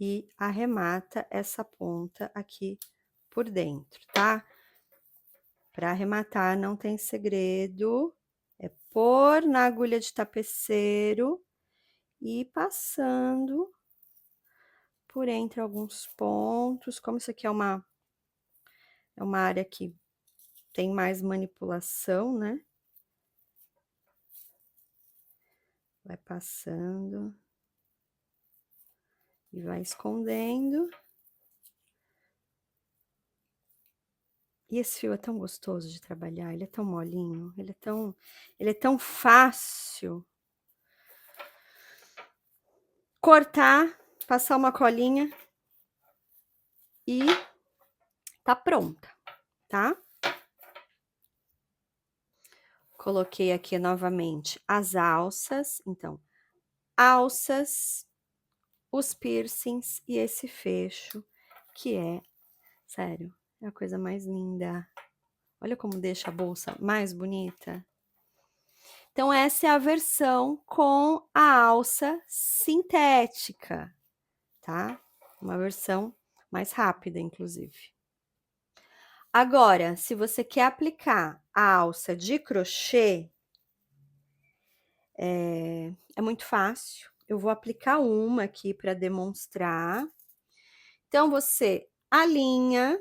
S1: E arremata essa ponta aqui por dentro, tá? Para arrematar não tem segredo, é pôr na agulha de tapeceiro e ir passando por entre alguns pontos. Como isso aqui é uma área que tem mais manipulação, né? Vai passando e vai escondendo. E esse fio é tão gostoso de trabalhar, ele é tão molinho, ele é tão fácil. Cortar, passar uma colinha e tá pronta, tá? Coloquei aqui novamente as alças, então, alças, os piercings e esse fecho, que é, sério, é a coisa mais linda. Olha como deixa a bolsa mais bonita. Então, essa é a versão com a alça sintética, tá? Uma versão mais rápida, inclusive. Agora, se você quer aplicar a alça de crochê, é muito fácil. Eu vou aplicar uma aqui para demonstrar. Então, você alinha,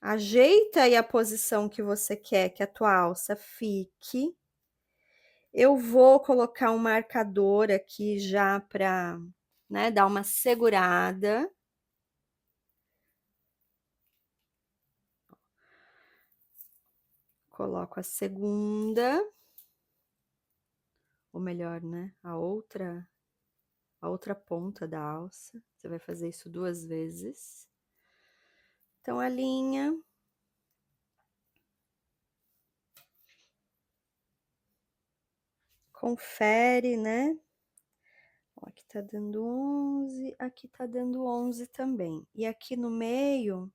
S1: ajeita aí a posição que você quer que a tua alça fique. Eu vou colocar um marcador aqui já para, né, dar uma segurada. Coloco a segunda, ou melhor, né, a outra ponta da alça. Você vai fazer isso 2 vezes. Então, alinha. Confere, né? Ó, aqui tá dando 11, aqui tá dando 11 também. E aqui no meio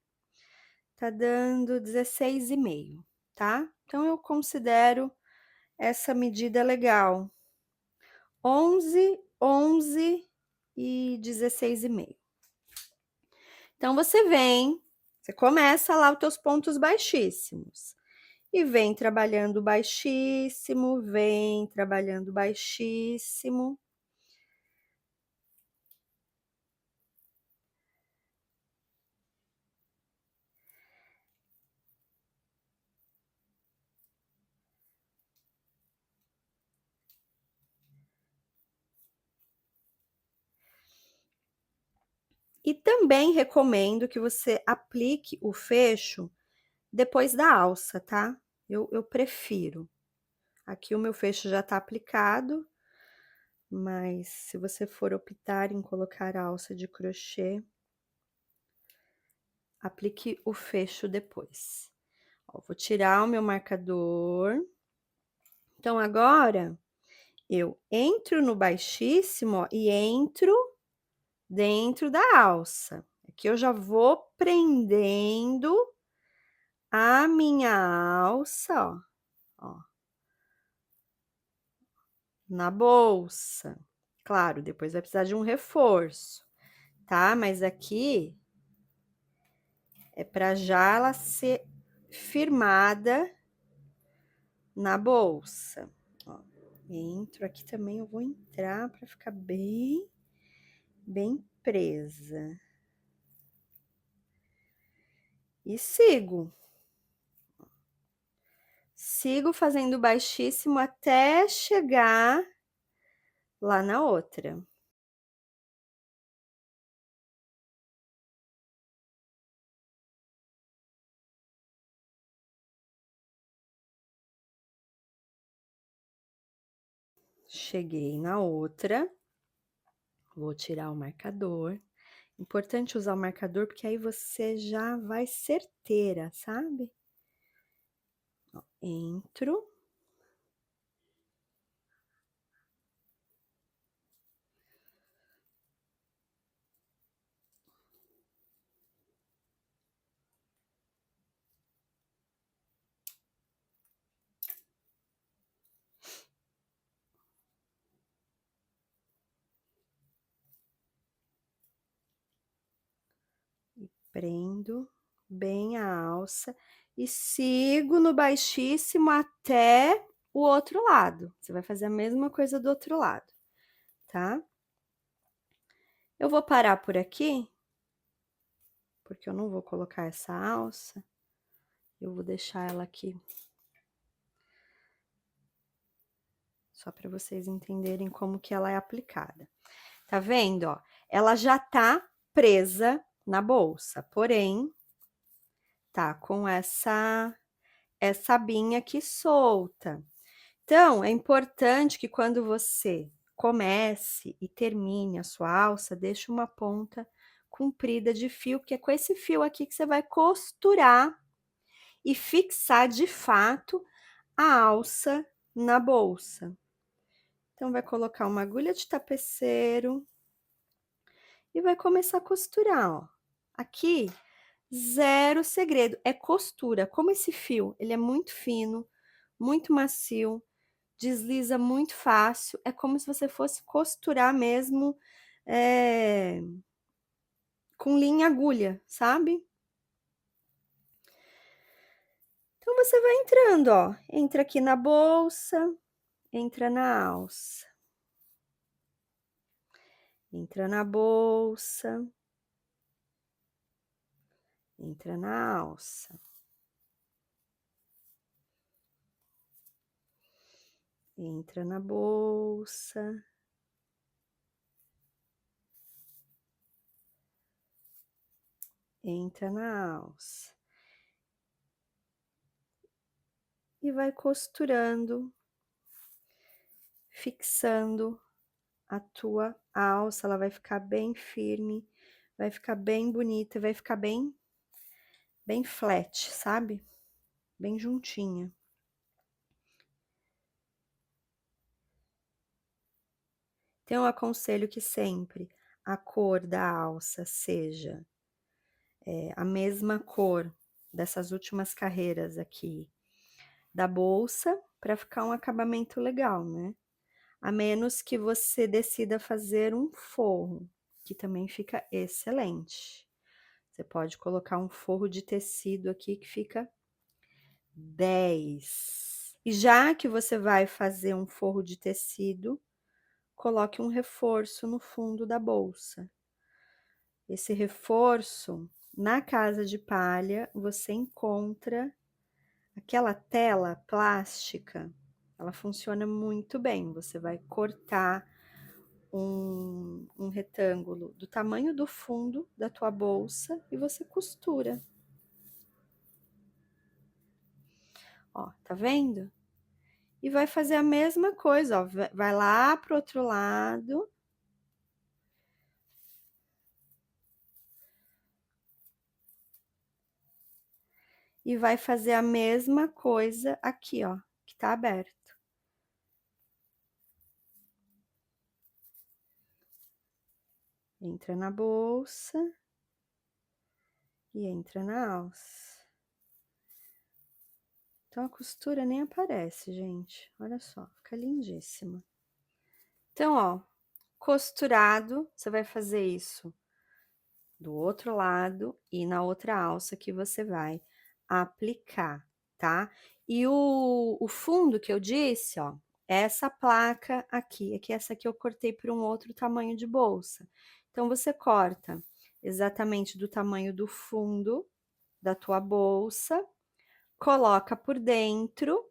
S1: tá dando 16,5, tá? Então, eu considero essa medida legal. 11, 11 e 16,5. Então, você começa lá os teus pontos baixíssimos. E vem trabalhando baixíssimo, vem trabalhando baixíssimo. E também recomendo que você aplique o fecho depois da alça, tá? Eu prefiro. Aqui o meu fecho já tá aplicado, mas se você for optar em colocar a alça de crochê, aplique o fecho depois. Ó, vou tirar o meu marcador. Então, agora, eu entro no baixíssimo, ó, e entro dentro da alça. Aqui eu já vou prendendo a minha alça, ó, na bolsa. Claro, depois vai precisar de um reforço, tá? Mas aqui é para já ela ser firmada na bolsa. Ó, entro aqui também, eu vou entrar para ficar bem presa. E sigo. Sigo fazendo baixíssimo até chegar lá na outra. Cheguei na outra, vou tirar o marcador. Importante usar o marcador, porque aí você já vai certeira, sabe? Ó, entro. E prendo bem a alça e sigo no baixíssimo até o outro lado. Você vai fazer a mesma coisa do outro lado, tá? Eu vou parar por aqui, porque eu não vou colocar essa alça, eu vou deixar ela aqui. Só para vocês entenderem como que ela é aplicada. Tá vendo, ó? Ela já tá presa na bolsa, porém, tá com essa abinha aqui solta. Então, é importante que quando você comece e termine a sua alça, deixe uma ponta comprida de fio, que é com esse fio aqui que você vai costurar e fixar de fato a alça na bolsa. Então, vai colocar uma agulha de tapeceiro e vai começar a costurar, ó. Aqui, zero segredo, é costura. Como esse fio, ele é muito fino, muito macio, desliza muito fácil, é como se você fosse costurar mesmo com linha e agulha, sabe? Então, você vai entrando, ó, entra aqui na bolsa, entra na alça. Entra na bolsa, entra na alça. Entra na bolsa. Entra na alça. E vai costurando, fixando a tua alça, ela vai ficar bem firme, vai ficar bem bonita, vai ficar bem flat, sabe? Bem juntinha. Então, eu aconselho que sempre a cor da alça seja a mesma cor dessas últimas carreiras aqui da bolsa, para ficar um acabamento legal, né? A menos que você decida fazer um forro, que também fica excelente. Você pode colocar um forro de tecido aqui que fica 10. E já que você vai fazer um forro de tecido, coloque um reforço no fundo da bolsa. Esse reforço, na casa de palha, você encontra aquela tela plástica, ela funciona muito bem. Você vai cortar um retângulo do tamanho do fundo da tua bolsa e você costura. Ó, tá vendo? E vai fazer a mesma coisa, ó, vai lá pro outro lado. e vai fazer a mesma coisa aqui, ó, que tá aberto. Entra na bolsa e entra na alça. Então, a costura nem aparece, gente. Olha só, fica lindíssima. Então, ó, costurado, você vai fazer isso do outro lado e na outra alça que você vai aplicar, tá? E o fundo que eu disse, ó, é essa placa aqui. É que essa aqui eu cortei por um outro tamanho de bolsa. Então, você corta exatamente do tamanho do fundo da tua bolsa, coloca por dentro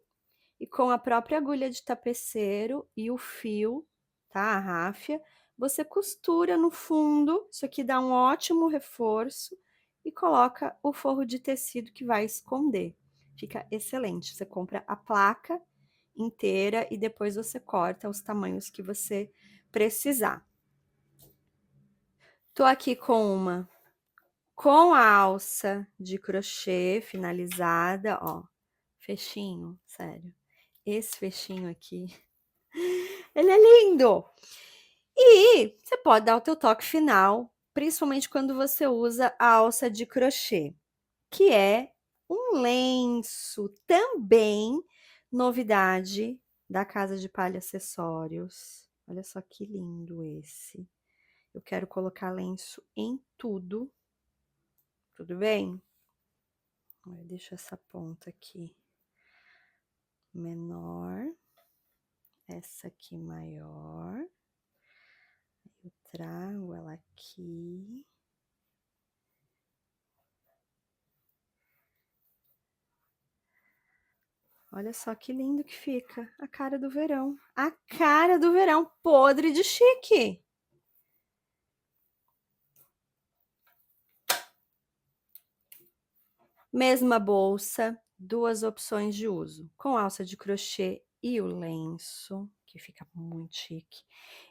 S1: e com a própria agulha de tapeceiro e o fio, tá? A ráfia, você costura no fundo, isso aqui dá um ótimo reforço e coloca o forro de tecido que vai esconder. Fica excelente. Você compra a placa inteira e depois você corta os tamanhos que você precisar. Tô aqui com a alça de crochê finalizada, ó, fechinho, sério. Esse fechinho aqui, ele é lindo! E você pode dar o teu toque final, principalmente quando você usa a alça de crochê, que é um lenço, também novidade da Casa de Palha Acessórios. Olha só que lindo esse. Eu quero colocar lenço em tudo, tudo bem? Eu deixo essa ponta aqui menor, essa aqui maior, eu trago ela aqui. Olha só que lindo que fica, a cara do verão. A cara do verão, podre de chique. Mesma bolsa, duas opções de uso, com alça de crochê e o lenço, que fica muito chique,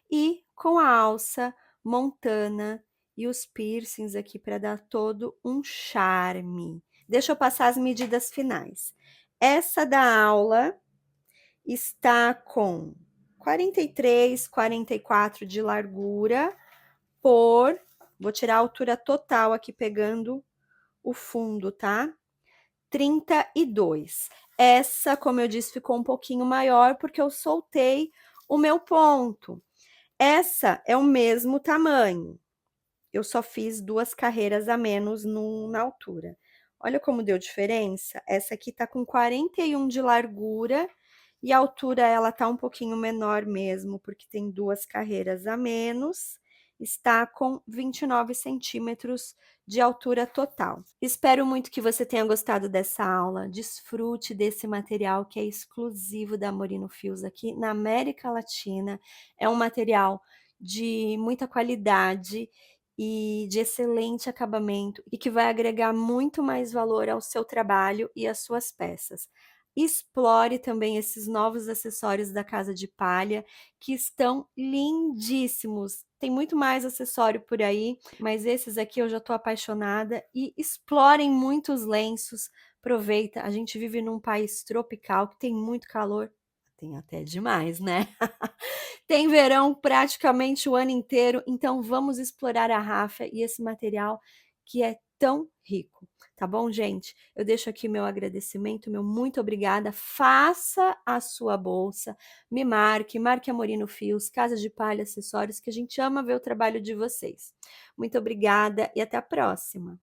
S1: e com a alça montana e os piercings aqui para dar todo um charme. Deixa eu passar as medidas finais. Essa da aula está com 43, 44 de largura por... Vou tirar a altura total aqui pegando o fundo, tá? 32. Essa, como eu disse, ficou um pouquinho maior porque eu soltei o meu ponto. Essa é o mesmo tamanho. Eu só fiz 2 carreiras a menos na altura. Olha como deu diferença. Essa aqui tá com 41 de largura e a altura ela tá um pouquinho menor mesmo, porque tem 2 carreiras a menos. Está com 29 centímetros de altura total. Espero muito que você tenha gostado dessa aula. Desfrute desse material que é exclusivo da Morino Fios aqui na América Latina. É um material de muita qualidade e de excelente acabamento e que vai agregar muito mais valor ao seu trabalho e às suas peças. Explore também esses novos acessórios da Casa de Palha, que estão lindíssimos. Tem muito mais acessório por aí, mas esses aqui eu já estou apaixonada. E explorem muitos lenços. Aproveita, a gente vive num país tropical que tem muito calor. Tem até demais, né? Tem verão praticamente o ano inteiro, então vamos explorar a ráfia e esse material que é tão rico, tá bom, gente? Eu deixo aqui meu agradecimento, meu muito obrigada. Faça a sua bolsa, me marque a Morino Fios, Casa de Palha Acessórios, que a gente ama ver o trabalho de vocês. Muito obrigada e até a próxima.